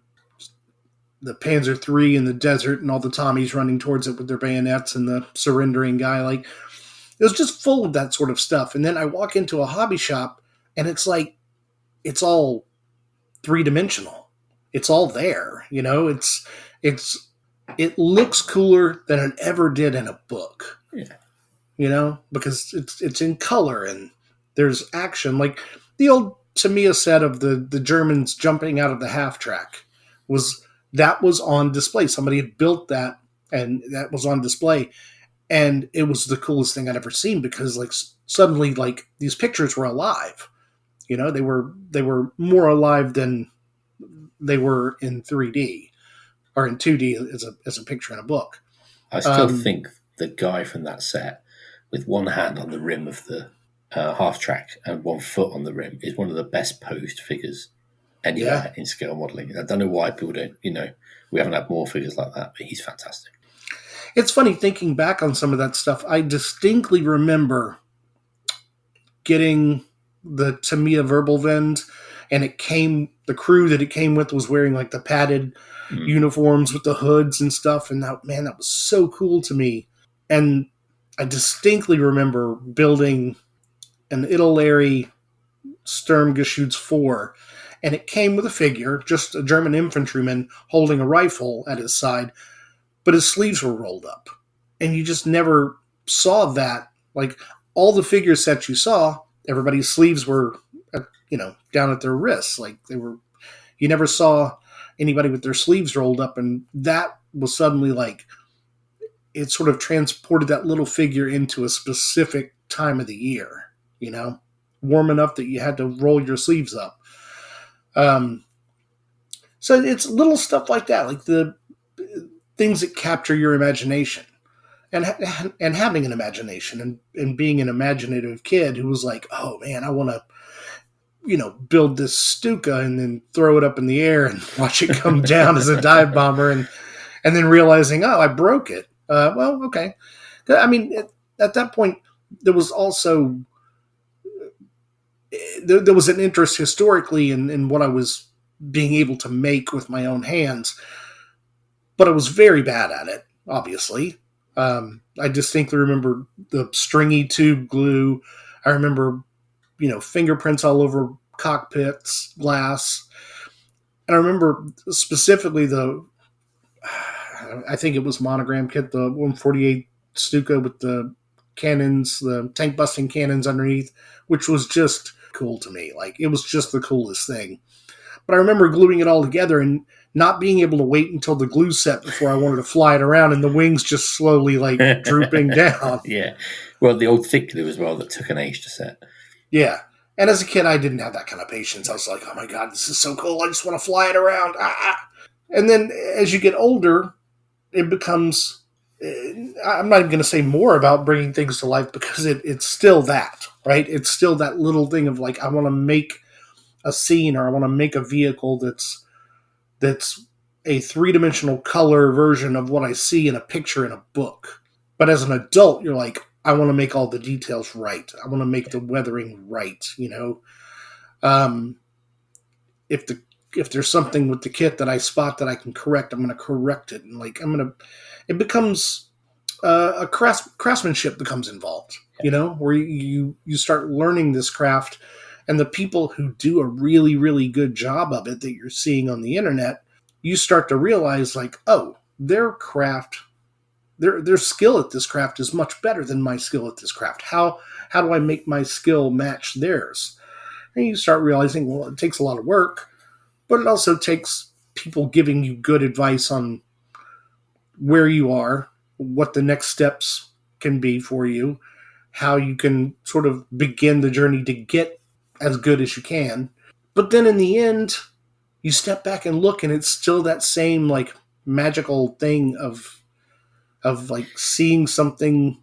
Panzer III in the desert and all the Tommies running towards it with their bayonets and the surrendering guy. Like, it was just full of that sort of stuff. And then I walk into a hobby shop and it's like, it's all 3-dimensional. It's all there. It looks cooler than it ever did in a book. Yeah. Because it's in color and there's action. Like the old Tamiya set of the Germans jumping out of the half track was on display. Somebody had built that and that was on display. And it was the coolest thing I'd ever seen because like suddenly like these pictures were alive. They were more alive than they were in 3D or in 2D as a picture in a book. I still think the guy from that set with one hand on the rim of the half track and one foot on the rim is one of the best posed figures anywhere in scale modelling. I don't know why people don't, we haven't had more figures like that, but he's fantastic. It's funny thinking back on some of that stuff. I distinctly remember getting the Tamiya Verbalwind, and the crew that it came with was wearing like the padded uniforms with the hoods and stuff, and that was so cool to me. And I distinctly remember building an Italeri Sturmgeschütz 4, and it came with a figure, just a German infantryman holding a rifle at his side, but his sleeves were rolled up. And you just never saw that. Like, all the figure sets you saw, everybody's sleeves were, down at their wrists. Like, you never saw anybody with their sleeves rolled up, and that was suddenly like, it sort of transported that little figure into a specific time of the year, warm enough that you had to roll your sleeves up. So it's little stuff like that, like the things that capture your imagination, and having an imagination, and being an imaginative kid who was like, oh man, I want to, build this Stuka and then throw it up in the air and watch it come down as a dive bomber, and then realizing, oh, I broke it. Well, okay. I mean, at that point, there was also there was an interest historically in what I was being able to make with my own hands, but I was very bad at it, obviously. I distinctly remember the stringy tube glue. I remember, fingerprints all over cockpits, glass. And I remember specifically I think it was Monogram Kit, the 148 Stuka with the cannons, the tank busting cannons underneath, which was just cool to me. Like, it was just the coolest thing. But I remember gluing it all together and not being able to wait until the glue set before I wanted to fly it around, and the wings just slowly drooping down. Yeah. Well, the old thick glue as well that took an age to set. Yeah. And as a kid, I didn't have that kind of patience. I was like, oh my God, this is so cool. I just want to fly it around. And then as you get older, it becomes, I'm not even going to say more about bringing things to life, because it's still that, right? It's still that little thing of like, I want to make a scene, or I want to make a vehicle that's a three-dimensional color version of what I see in a picture in a book. But as an adult, you're like, I want to make all the details right. I want to make the weathering right, If there's something with the kit that I spot that I can correct, I'm going to correct it. And it becomes, a craftsmanship becomes involved, where you start learning this craft, and the people who do a really, really good job of it that you're seeing on the internet, you start to realize like, oh, their craft, their skill at this craft is much better than my skill at this craft. How do I make my skill match theirs? And you start realizing, well, it takes a lot of work, but it also takes people giving you good advice on where you are, what the next steps can be for you, how you can sort of begin the journey to get as good as you can. But then in the end, you step back and look, and it's still that same like magical thing of like seeing something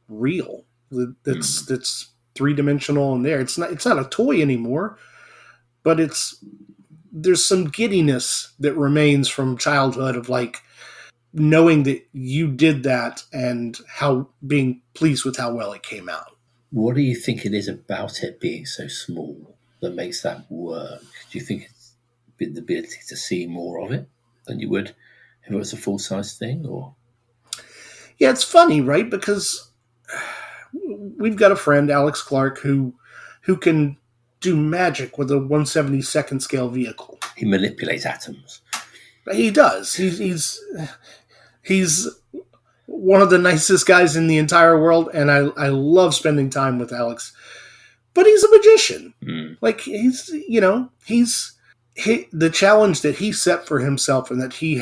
real that's three-dimensional in there. It's not a toy anymore, but there's some giddiness that remains from childhood of like knowing that you did that and being pleased with how well it came out. What do you think it is about it being so small that makes that work? Do you think it's the ability to see more of it than you would if it was a full-size thing? Or yeah, it's funny, right? Because we've got a friend, Alex Clark, who can do magic with a 1/72nd scale vehicle. He manipulates atoms. He does. He's one of the nicest guys in the entire world, and I love spending time with Alex. But he's a magician. Like, the challenge that he set for himself, and that he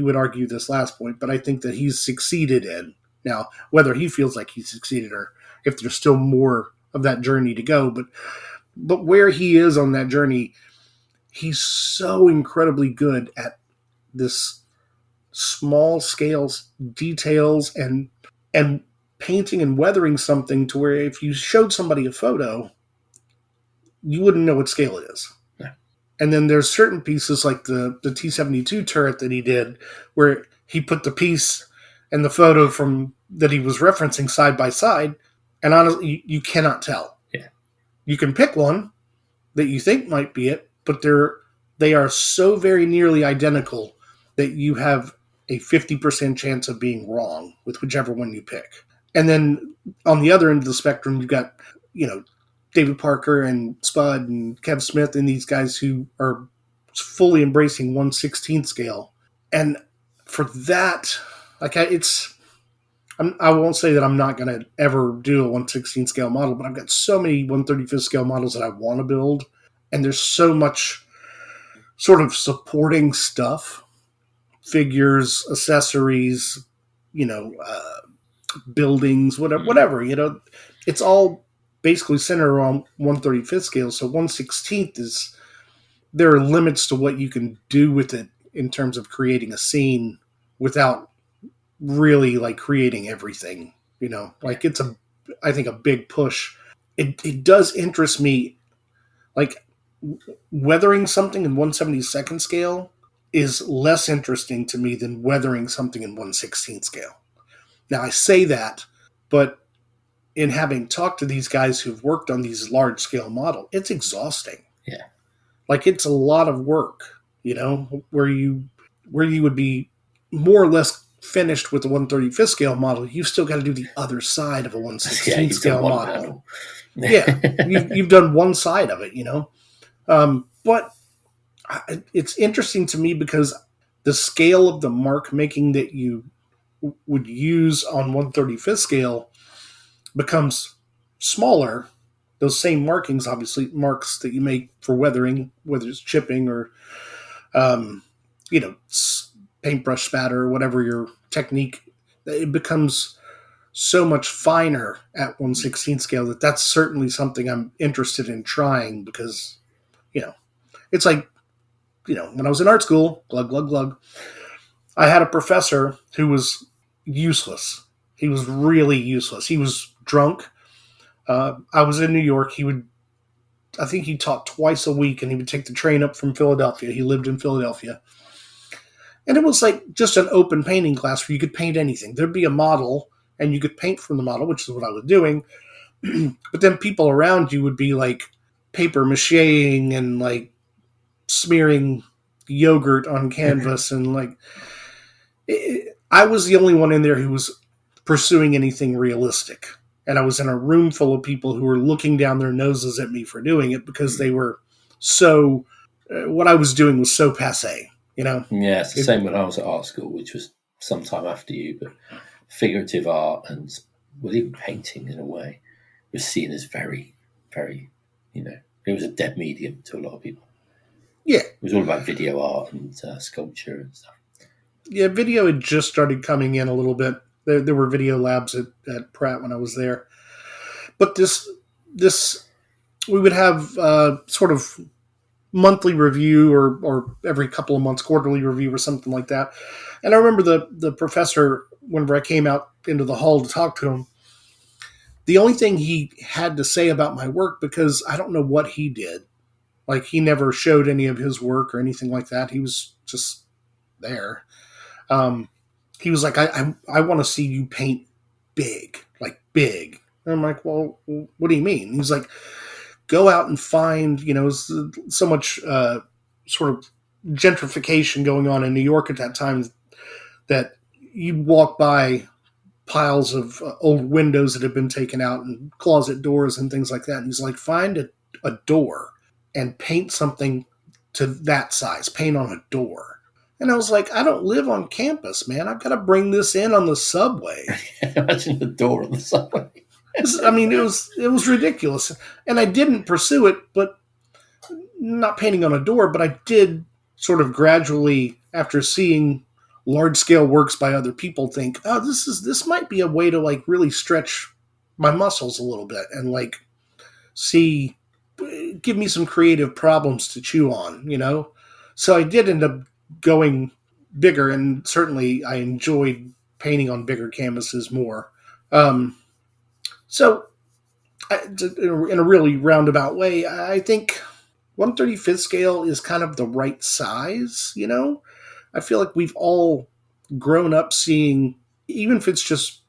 would argue this last point, but I think that he's succeeded in. Now, whether he feels like he's succeeded or if there's still more of that journey to go, but where he is on that journey, he's so incredibly good at this small scales, details, and painting and weathering something to where if you showed somebody a photo, you wouldn't know what scale it is. Yeah. And then there's certain pieces like the T-72 turret that he did, where he put the piece and the photo from that he was referencing side by side, and honestly, you cannot tell. Yeah. you can pick one that you think might be it, but they are so very nearly identical that you have a 50% chance of being wrong with whichever one you pick. And then on the other end of the spectrum, you've got, David Parker and Spud and Kev Smith and these guys who are fully embracing 1/16 scale. And for that, I won't say that I'm not going to ever do a 1/16 scale model, but I've got so many 1/35 scale models that I want to build. And there's so much sort of supporting stuff, figures, accessories, buildings, whatever, it's all basically centered around 1/35 scale. So 1/16 there are limits to what you can do with it in terms of creating a scene without really like creating everything, it's I think a big push. It does interest me, like weathering something in 1/72 scale is less interesting to me than weathering something in 1/16 scale. Now I say that, but in having talked to these guys who've worked on these large scale models, it's exhausting. Yeah. Like it's a lot of work, where you would be more or less finished with the 1/35 scale model. You've still got to do the other side of a 1/16 scale model. Yeah. You've done one side of it, but it's interesting to me because the scale of the mark making that you would use on 1/35 scale becomes smaller. Those same markings, obviously, marks that you make for weathering, whether it's chipping or, paintbrush spatter or whatever your technique, it becomes so much finer at 1/16 scale that's certainly something I'm interested in trying because, it's like, when I was in art school, glug, glug, glug, I had a professor who was useless. He was really useless. He was drunk. I was in New York. I think he taught twice a week, and he would take the train up from Philadelphia. He lived in Philadelphia. And it was like just an open painting class where you could paint anything. There'd be a model, and you could paint from the model, which is what I was doing. But then people around you would be like paper macheing and like smearing yogurt on canvas. And like, I was the only one in there who was pursuing anything realistic. And I was in a room full of people who were looking down their noses at me for doing it because they were so, what I was doing was so passé, Yeah, it's the same when I was at art school, which was some time after you, but figurative art and, well, even painting in a way was seen as very, very, it was a dead medium to a lot of people. Yeah. It was all about video art and sculpture and stuff. Yeah, video had just started coming in a little bit. There were video labs at Pratt when I was there. But this we would have sort of monthly review or every couple of months quarterly review or something like that. And I remember the professor, whenever I came out into the hall to talk to him, the only thing he had to say about my work, because I don't know what he did, like he never showed any of his work or anything like that. He was just there. He was like, I want to see you paint big, like big. And I'm like, well, what do you mean? He's like, go out and find, so much sort of gentrification going on in New York at that time that you'd walk by piles of old windows that had been taken out and closet doors and things like that. And he's like, find a door and paint something to that size, paint on a door. And I was like, I don't live on campus, man. I've got to bring this in on the subway. Imagine the door on the subway. I mean, it was ridiculous. And I didn't pursue it, but not painting on a door, but I did sort of gradually, after seeing large-scale works by other people, think, oh, this might be a way to like really stretch my muscles a little bit and like give me some creative problems to chew on, So I did end up going bigger, and certainly I enjoyed painting on bigger canvases more. So in a really roundabout way, I think 1/35 scale is kind of the right size, I feel like we've all grown up seeing, even if it's just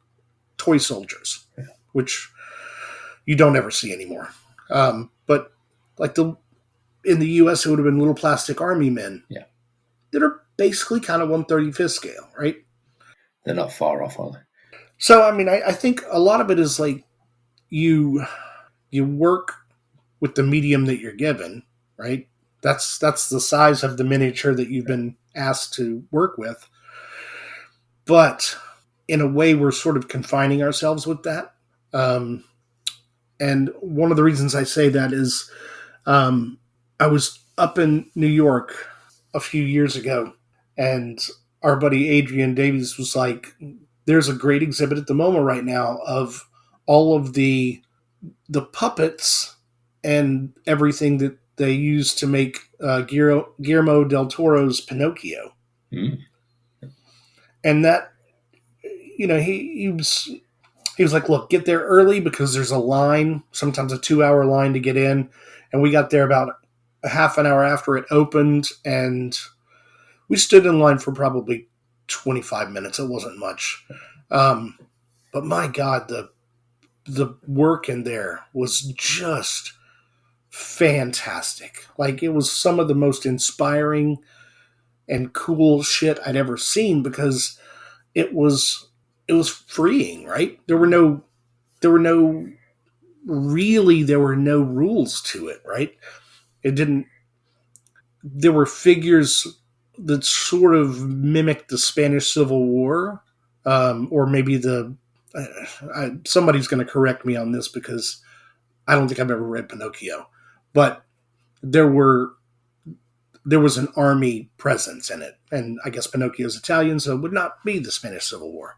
toy soldiers, which you don't ever see anymore. But like in the U.S., it would have been little plastic army men. Yeah. That are basically kind of 1/35th scale, right? They're not far off, are they? So, I mean, I think a lot of it is like you work with the medium that you're given, right? That's the size of the miniature that you've been asked to work with. But in a way, we're sort of confining ourselves with that. And one of the reasons I say that is I was up in New York a few years ago, and our buddy Adrian Davies was like, there's a great exhibit at the MoMA right now of all of the puppets and everything that they used to make Guillermo del Toro's Pinocchio. Mm. And that, he was like, look, get there early because there's a line, sometimes a 2-hour line to get in. And we got there about a half an hour after it opened, and we stood in line for probably 25 minutes. It wasn't much. But my God, the work in there was just fantastic. Like, it was some of the most inspiring and cool shit I'd ever seen because it was freeing, right? There were no rules to it, right? There were figures that sort of mimicked the Spanish Civil War, or maybe somebody's going to correct me on this because I don't think I've ever read Pinocchio, but there was an army presence in it, and I guess Pinocchio's Italian, so it would not be the Spanish Civil War.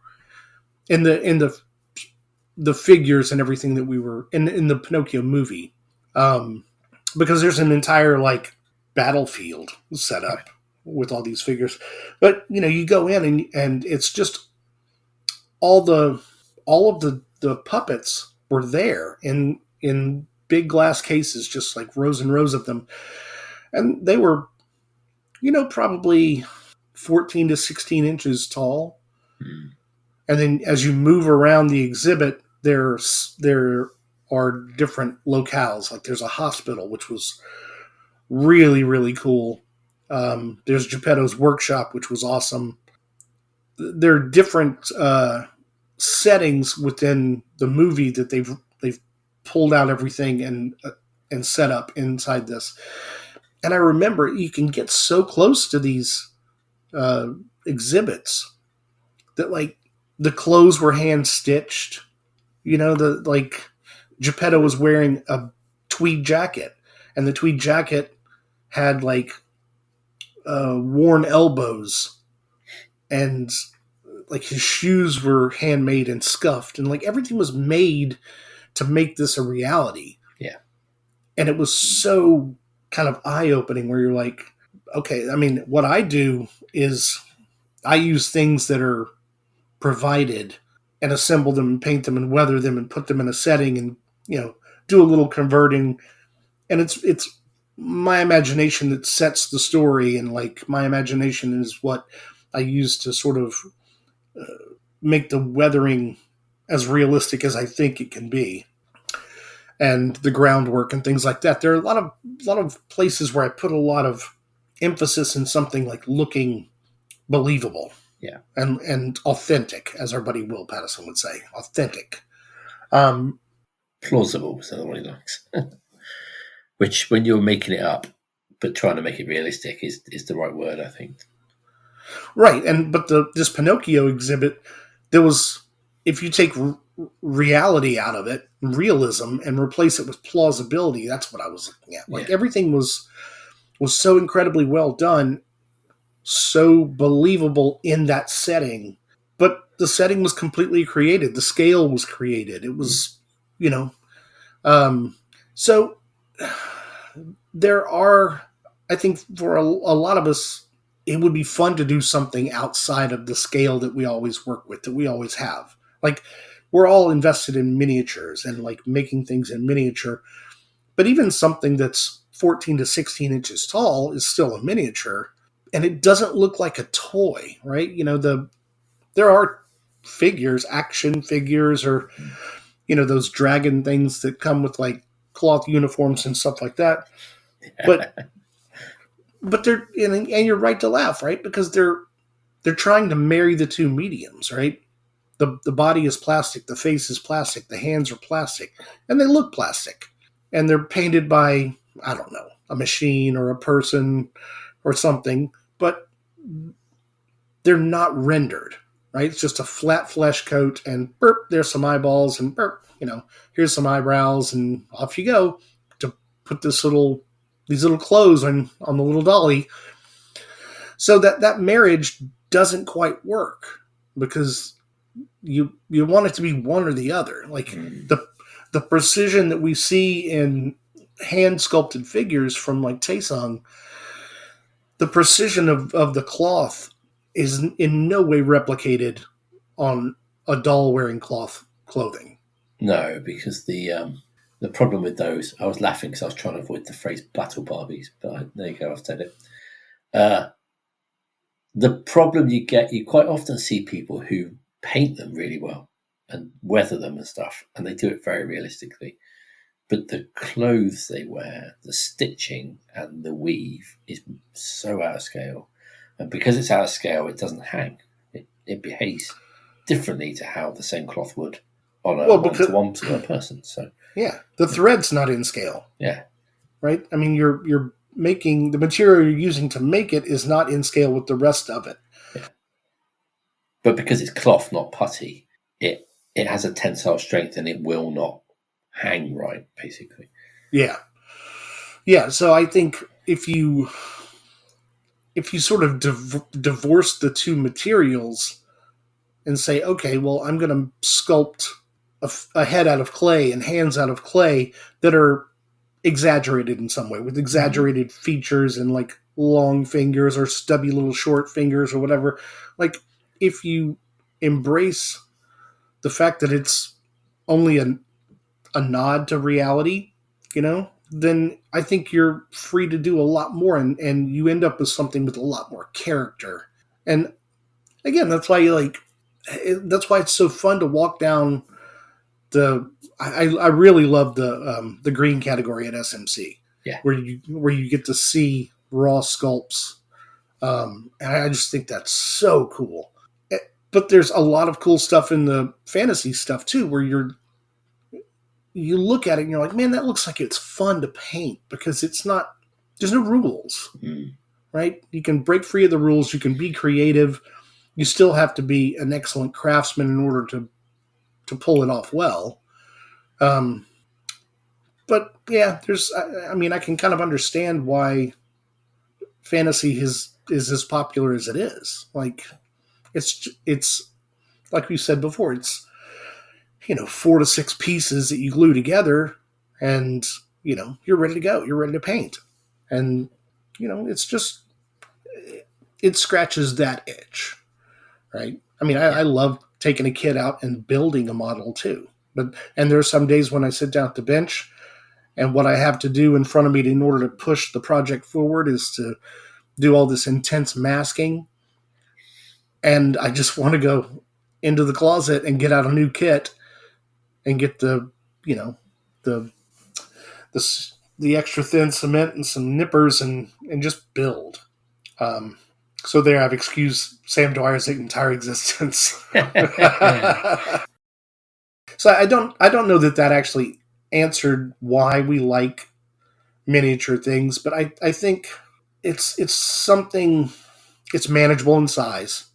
In the figures and everything that we were in the Pinocchio movie, because there's an entire like battlefield set up with all these figures, but you go in and it's just all of the puppets were there in big glass cases, just like rows and rows of them, and they were probably 14 to 16 inches tall. And then as you move around the exhibit, there are different locales. Like there's a hospital, which was really, really cool. There's Geppetto's workshop, which was awesome. There are different settings within the movie that they've pulled out everything and set up inside this. And I remember you can get so close to these exhibits that like the clothes were hand stitched. Geppetto was wearing a tweed jacket, and the tweed jacket had like worn elbows, and like his shoes were handmade and scuffed, and like everything was made to make this a reality. Yeah. And it was so kind of eye-opening where you're like, okay, I mean, what I do is I use things that are provided and assemble them and paint them and weather them and put them in a setting and, do a little converting. And it's my imagination that sets the story, and like my imagination is what I use to sort of make the weathering as realistic as I think it can be, and the groundwork and things like that. There are a lot of places where I put a lot of emphasis in something like looking believable, and authentic, as our buddy Will Pattison would say, authentic. Plausible is what he likes. Which, when you're making it up, but trying to make it realistic, is the right word, I think. Right, but this Pinocchio exhibit, there was, if you take reality out of it, realism, and replace it with plausibility, that's what I was looking at. Like everything was so incredibly well done, so believable in that setting, but the setting was completely created. The scale was created. It was, so there are, I think for a lot of us, it would be fun to do something outside of the scale that we always work with, that we always have. Like, we're all invested in miniatures and like making things in miniature, but even something that's 14 to 16 inches tall is still a miniature, and it doesn't look like a toy, right? There are figures, action figures, or those dragon things that come with like cloth uniforms and stuff like that. But they're and you're right to laugh, right? Because they're trying to marry the two mediums, right? The body is plastic, the face is plastic, the hands are plastic, and they look plastic. And they're painted by, I don't know, a machine or a person or something, but they're not rendered, right? It's just a flat flesh coat, and burp, there's some eyeballs, and burp, here's some eyebrows, and off you go to put these little clothes on the little dolly. So that marriage doesn't quite work because you want it to be one or the other. Like the precision that we see in hand sculpted figures from like Taesung, the precision of the cloth is in no way replicated on a doll wearing clothing. No, because the problem with those, I was laughing because I was trying to avoid the phrase battle Barbies, but there you go, I've said it. The problem you quite often see people who paint them really well and weather them and stuff, and they do it very realistically. But the clothes they wear, the stitching and the weave is so out of scale. And because it's out of scale, it doesn't hang. It behaves differently to how the same cloth would on a one-to-one to a person. So yeah, the thread's not in scale. Yeah. Right? I mean, you're making, the material you're using to make it is not in scale with the rest of it. Yeah. But because it's cloth, not putty, it has a tensile strength and it will not hang right, basically. Yeah. Yeah, so I think if you sort of divorce the two materials and say, okay, well, I'm going to sculpt a head out of clay and hands out of clay that are exaggerated in some way, with exaggerated features and like long fingers or stubby little short fingers or whatever. Like, if you embrace the fact that it's only a nod to reality, then I think you're free to do a lot more, and you end up with something with a lot more character. And again, that's why it's so fun to walk down I really love the green category at SMC. Yeah. Where you get to see raw sculpts. And I just think that's so cool. But there's a lot of cool stuff in the fantasy stuff too, where you look at it and you're like, man, that looks like it's fun to paint because there's no rules, right? You can break free of the rules. You can be creative. You still have to be an excellent craftsman in order to pull it off well. But yeah, I can kind of understand why fantasy is as popular as it is. Like, it's like we said before, it's, 4 to 6 pieces that you glue together and, you're ready to go. You're ready to paint. And, it's just, it scratches that itch, right? I mean, I love taking a kid out and building a model too. And there are some days when I sit down at the bench and what I have to do in front of me in order to push the project forward is to do all this intense masking. And I just want to go into the closet and get out a new kit and get the extra thin cement and some nippers and just build. So there, I've excused Sam Dwyer's entire existence. So I don't know that actually answered why we like miniature things, but I think it's something, it's manageable in size.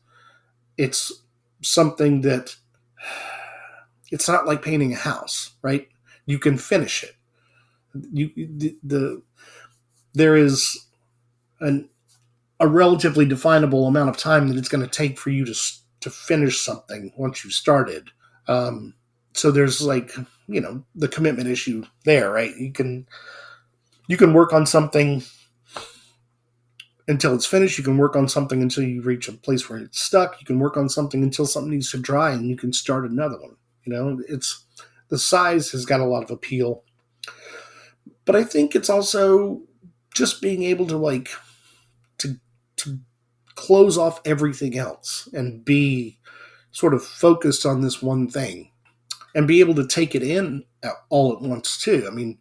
It's something that, it's not like painting a house, right? You can finish it. There is a relatively definable amount of time that it's going to take for you to finish something once you've started. So there's the commitment issue there, right? You can work on something until it's finished. You can work on something until you reach a place where it's stuck. You can work on something until something needs to dry and you can start another one. It's, the size has got a lot of appeal, but I think it's also just being able to to close off everything else and be sort of focused on this one thing. and be able to take it in all at once too. I mean,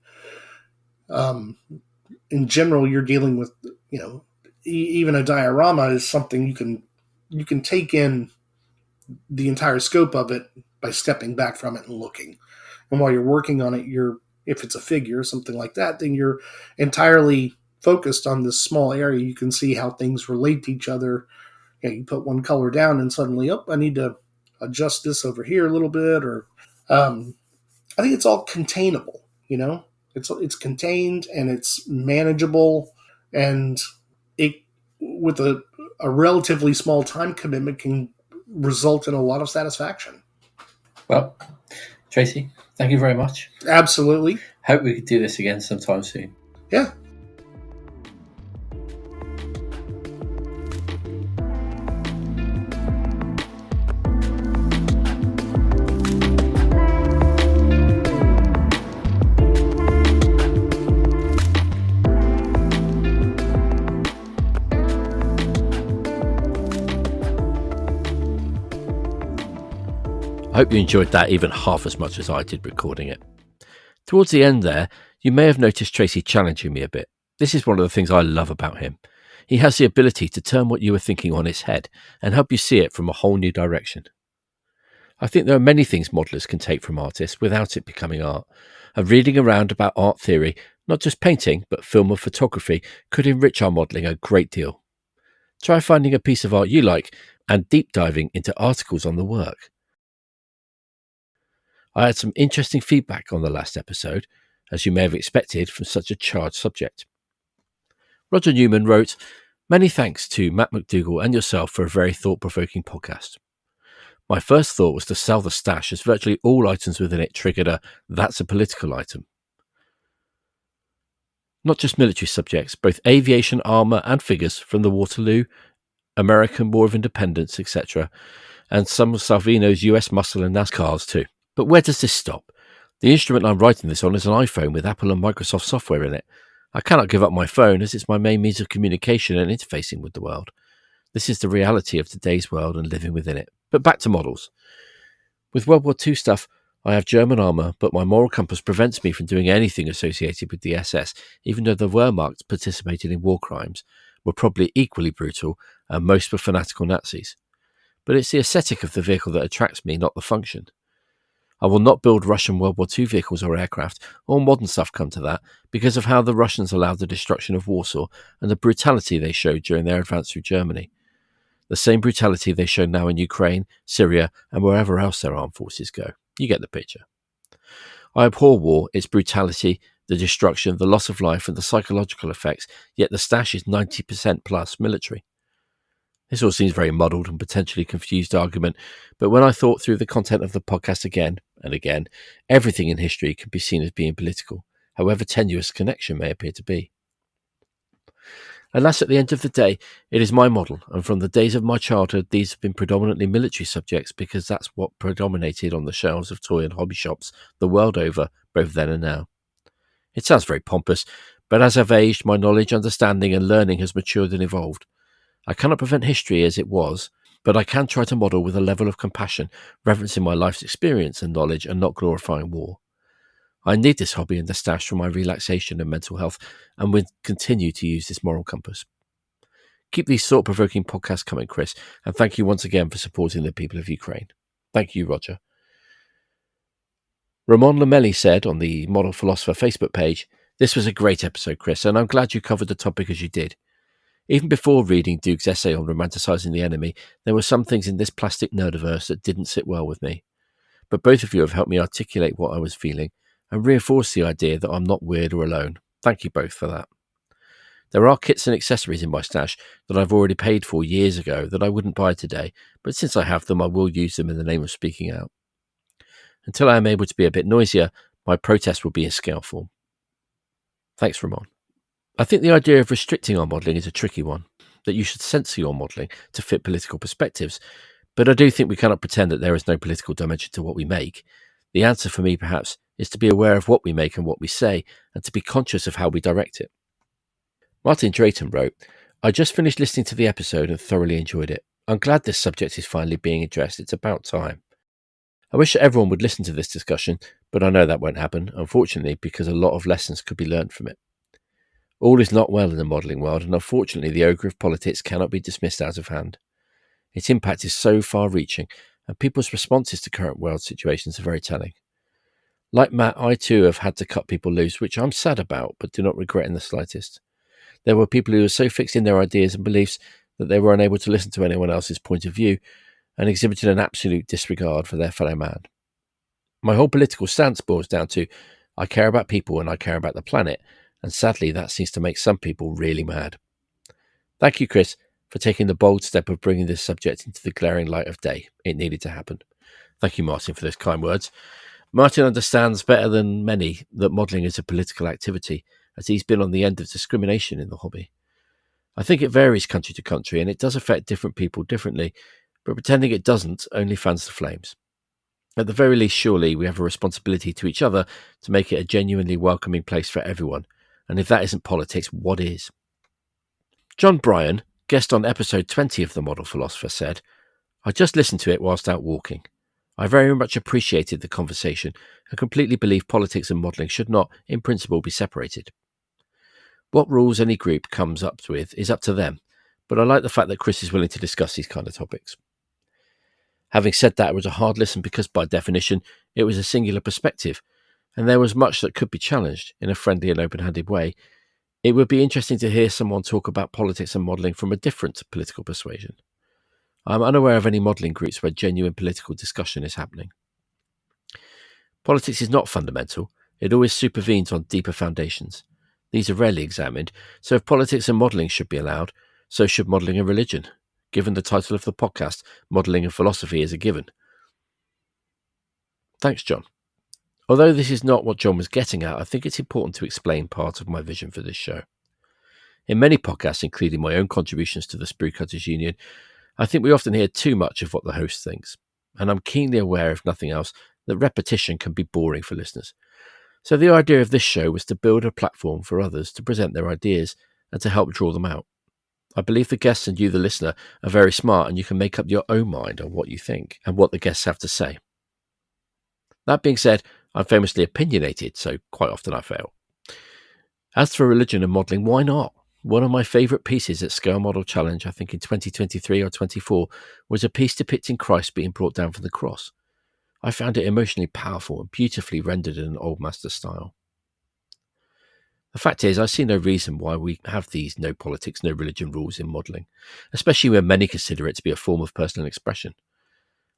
in general, you're dealing with, even a diorama is something you can take in the entire scope of it by stepping back from it and looking. And while you're working on it, if it's a figure, something like that, then you're entirely focused on this small area. You can see how things relate to each other. You put one color down and suddenly, I need to adjust this over here a little bit. Or I think it's all containable. It's contained and it's manageable, and it, with a relatively small time commitment, can result in a lot of satisfaction. Well, Tracy, thank you very much. Absolutely. Hope we could do this again sometime soon. Yeah. I hope you enjoyed that even half as much as I did recording it. Towards the end there, you may have noticed Tracy challenging me a bit. This is one of the things I love about him. He has the ability to turn what you were thinking on its head and help you see it from a whole new direction. I think there are many things modelers can take from artists without it becoming art. And reading around about art theory, not just painting, but film or photography, could enrich our modelling a great deal. Try finding a piece of art you like and deep diving into articles on the work. I had some interesting feedback on the last episode, as you may have expected from such a charged subject. Roger Newman wrote, "Many thanks to Matt McDougall and yourself for a very thought-provoking podcast. My first thought was to sell the stash, as virtually all items within it triggered a 'that's a political item.' Not just military subjects, both aviation, armour and figures from the Waterloo, American War of Independence, etc., and some of Salvino's US muscle and NASCARs too. But where does this stop? The instrument I'm writing this on is an iPhone with Apple and Microsoft software in it. I cannot give up my phone as it's my main means of communication and interfacing with the world. This is the reality of today's world and living within it. But back to models. With World War II stuff, I have German armour, but my moral compass prevents me from doing anything associated with the SS, even though the Wehrmacht participated in war crimes, were probably equally brutal, and most were fanatical Nazis. But it's the aesthetic of the vehicle that attracts me, not the function. I will not build Russian World War II vehicles or aircraft, or modern stuff come to that, because of how the Russians allowed the destruction of Warsaw and the brutality they showed during their advance through Germany. The same brutality they show now in Ukraine, Syria, and wherever else their armed forces go. You get the picture. I abhor war, its brutality, the destruction, the loss of life, and the psychological effects, yet the stash is 90% plus military. This all seems very muddled and potentially confused argument, but when I thought through the content of the podcast again and again, everything in history can be seen as being political, however tenuous connection may appear to be. Alas, at the end of the day, it is my model, and from the days of my childhood, these have been predominantly military subjects because that's what predominated on the shelves of toy and hobby shops the world over, both then and now. It sounds very pompous, but as I've aged, my knowledge, understanding, and learning has matured and evolved. I cannot prevent history as it was, but I can try to model with a level of compassion, reverencing my life's experience and knowledge and not glorifying war. I need this hobby and the stash for my relaxation and mental health, and will continue to use this moral compass. Keep these thought-provoking podcasts coming, Chris, and thank you once again for supporting the people of Ukraine. Thank you, Roger. Ramon Lamelli said on the Model Philosopher Facebook page, "This was a great episode, Chris, and I'm glad you covered the topic as you did. Even before reading Duke's essay on romanticising the enemy, there were some things in this plastic nerdiverse that didn't sit well with me. But both of you have helped me articulate what I was feeling and reinforce the idea that I'm not weird or alone. Thank you both for that. There are kits and accessories in my stash that I've already paid for years ago that I wouldn't buy today, but since I have them, I will use them in the name of speaking out. Until I am able to be a bit noisier, my protest will be in scale form." Thanks, Ramon. I think the idea of restricting our modelling is a tricky one, that you should censor your modelling to fit political perspectives, but I do think we cannot pretend that there is no political dimension to what we make. The answer for me, perhaps, is to be aware of what we make and what we say, and to be conscious of how we direct it. Martin Drayton wrote, "I just finished listening to the episode and thoroughly enjoyed it. I'm glad this subject is finally being addressed. It's about time. I wish everyone would listen to this discussion, but I know that won't happen, unfortunately, because a lot of lessons could be learned from it. All is not well in the modelling world, and unfortunately the ogre of politics cannot be dismissed out of hand. Its impact is so far-reaching, and people's responses to current world situations are very telling. Like Matt, I too have had to cut people loose, which I'm sad about, but do not regret in the slightest. There were people who were so fixed in their ideas and beliefs that they were unable to listen to anyone else's point of view, and exhibited an absolute disregard for their fellow man. My whole political stance boils down to, I care about people and I care about the planet, and sadly that seems to make some people really mad. Thank you, Chris, for taking the bold step of bringing this subject into the glaring light of day. It needed to happen. Thank you, Martin, for those kind words. Martin understands better than many that modelling is a political activity, as he's been on the end of discrimination in the hobby. I think it varies country to country, and it does affect different people differently, but pretending it doesn't only fans the flames. At the very least, surely, we have a responsibility to each other to make it a genuinely welcoming place for everyone, and if that isn't politics, what is? John Bryan, guest on episode 20 of The Model Philosopher, said, I just listened to it whilst out walking. I very much appreciated the conversation and completely believe politics and modelling should not, in principle, be separated. What rules any group comes up with is up to them, but I like the fact that Chris is willing to discuss these kind of topics. Having said that, it was a hard listen because, by definition, it was a singular perspective, and there was much that could be challenged in a friendly and open-handed way. It would be interesting to hear someone talk about politics and modelling from a different political persuasion. I'm unaware of any modelling groups where genuine political discussion is happening. Politics is not fundamental. It always supervenes on deeper foundations. These are rarely examined, so if politics and modelling should be allowed, so should modelling and religion. Given the title of the podcast, modelling and philosophy is a given. Thanks, John. Although this is not what John was getting at, I think it's important to explain part of my vision for this show. In many podcasts, including my own contributions to the Sprue Cutters Union, I think we often hear too much of what the host thinks, and I'm keenly aware, if nothing else, that repetition can be boring for listeners. So the idea of this show was to build a platform for others to present their ideas and to help draw them out. I believe the guests and you, the listener, are very smart, and you can make up your own mind on what you think and what the guests have to say. That being said, I'm famously opinionated, so quite often I fail. As for religion and modelling, why not? One of my favourite pieces at Scale Model Challenge, I think in 2023 or 24, was a piece depicting Christ being brought down from the cross. I found it emotionally powerful and beautifully rendered in an Old Master style. The fact is, I see no reason why we have these no politics, no religion rules in modelling, especially when many consider it to be a form of personal expression.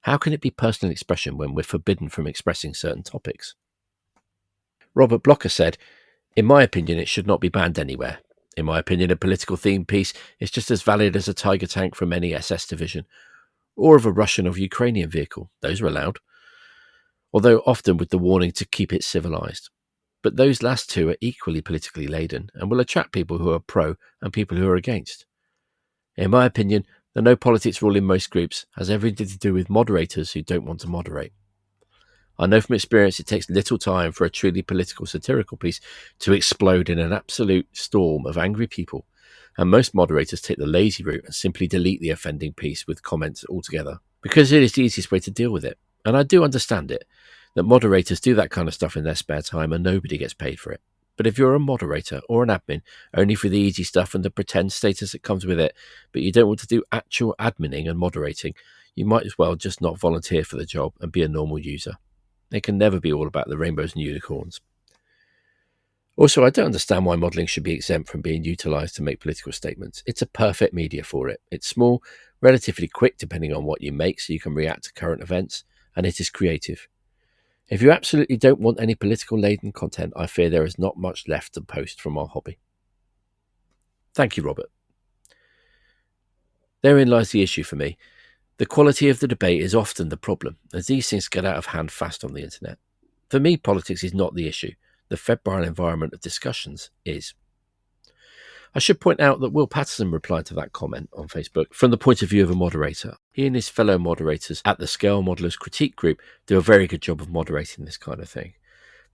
How can it be personal expression when we're forbidden from expressing certain topics? Robert Blocker said, in my opinion, it should not be banned anywhere. In my opinion, a political themed piece is just as valid as a Tiger tank from any SS division, or of a Russian or Ukrainian vehicle. Those are allowed, although often with the warning to keep it civilised. But those last two are equally politically laden and will attract people who are pro and people who are against. In my opinion, the no politics rule in most groups has everything to do with moderators who don't want to moderate. I know from experience it takes little time for a truly political satirical piece to explode in an absolute storm of angry people, and most moderators take the lazy route and simply delete the offending piece with comments altogether, because it is the easiest way to deal with it. And I do understand it, that moderators do that kind of stuff in their spare time and nobody gets paid for it. But if you're a moderator or an admin only for the easy stuff and the pretend status that comes with it, but you don't want to do actual adminning and moderating, you might as well just not volunteer for the job and be a normal user. It can never be all about the rainbows and unicorns. Also, I don't understand why modelling should be exempt from being utilised to make political statements. It's a perfect media for it. It's small, relatively quick depending on what you make, so you can react to current events, and it is creative. If you absolutely don't want any political-laden content, I fear there is not much left to post from our hobby. Thank you, Robert. Therein lies the issue for me. The quality of the debate is often the problem, as these things get out of hand fast on the internet. For me, politics is not the issue. The febrile environment of discussions is. I should point out that Will Patterson replied to that comment on Facebook from the point of view of a moderator. He and his fellow moderators at the Scale Modelers Critique Group do a very good job of moderating this kind of thing.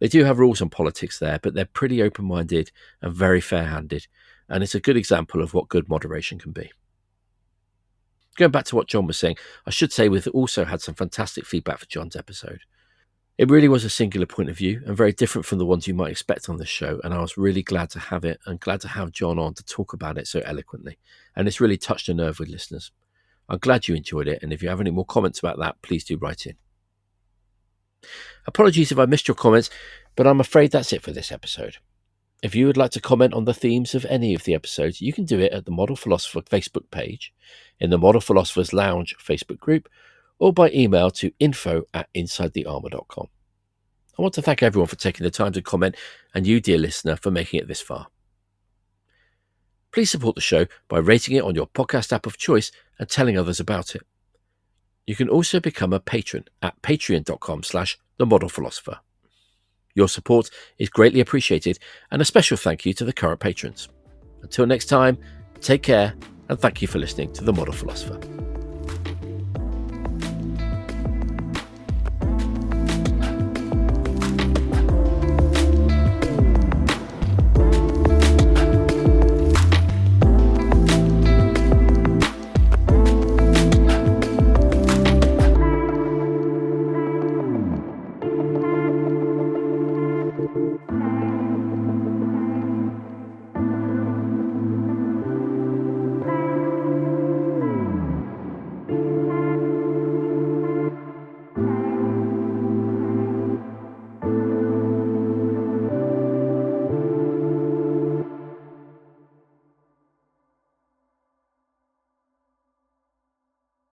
They do have rules on politics there, but they're pretty open-minded and very fair-handed, and it's a good example of what good moderation can be. Going back to what John was saying, I should say we've also had some fantastic feedback for John's episode. It really was a singular point of view and very different from the ones you might expect on this show, and I was really glad to have it and glad to have John on to talk about it so eloquently. And it's really touched a nerve with listeners. I'm glad you enjoyed it, and if you have any more comments about that, please do write in. Apologies if I missed your comments, but I'm afraid that's it for this episode. If you would like to comment on the themes of any of the episodes, you can do it at the Model Philosopher Facebook page, in the Model Philosophers Lounge Facebook group, or by email to info@insidethearmour.com. I want to thank everyone for taking the time to comment, and you, dear listener, for making it this far. Please support the show by rating it on your podcast app of choice and telling others about it. You can also become a patron at patreon.com/themodelphilosopher. Your support is greatly appreciated, and a special thank you to the current patrons. Until next time, take care, and thank you for listening to The Model Philosopher.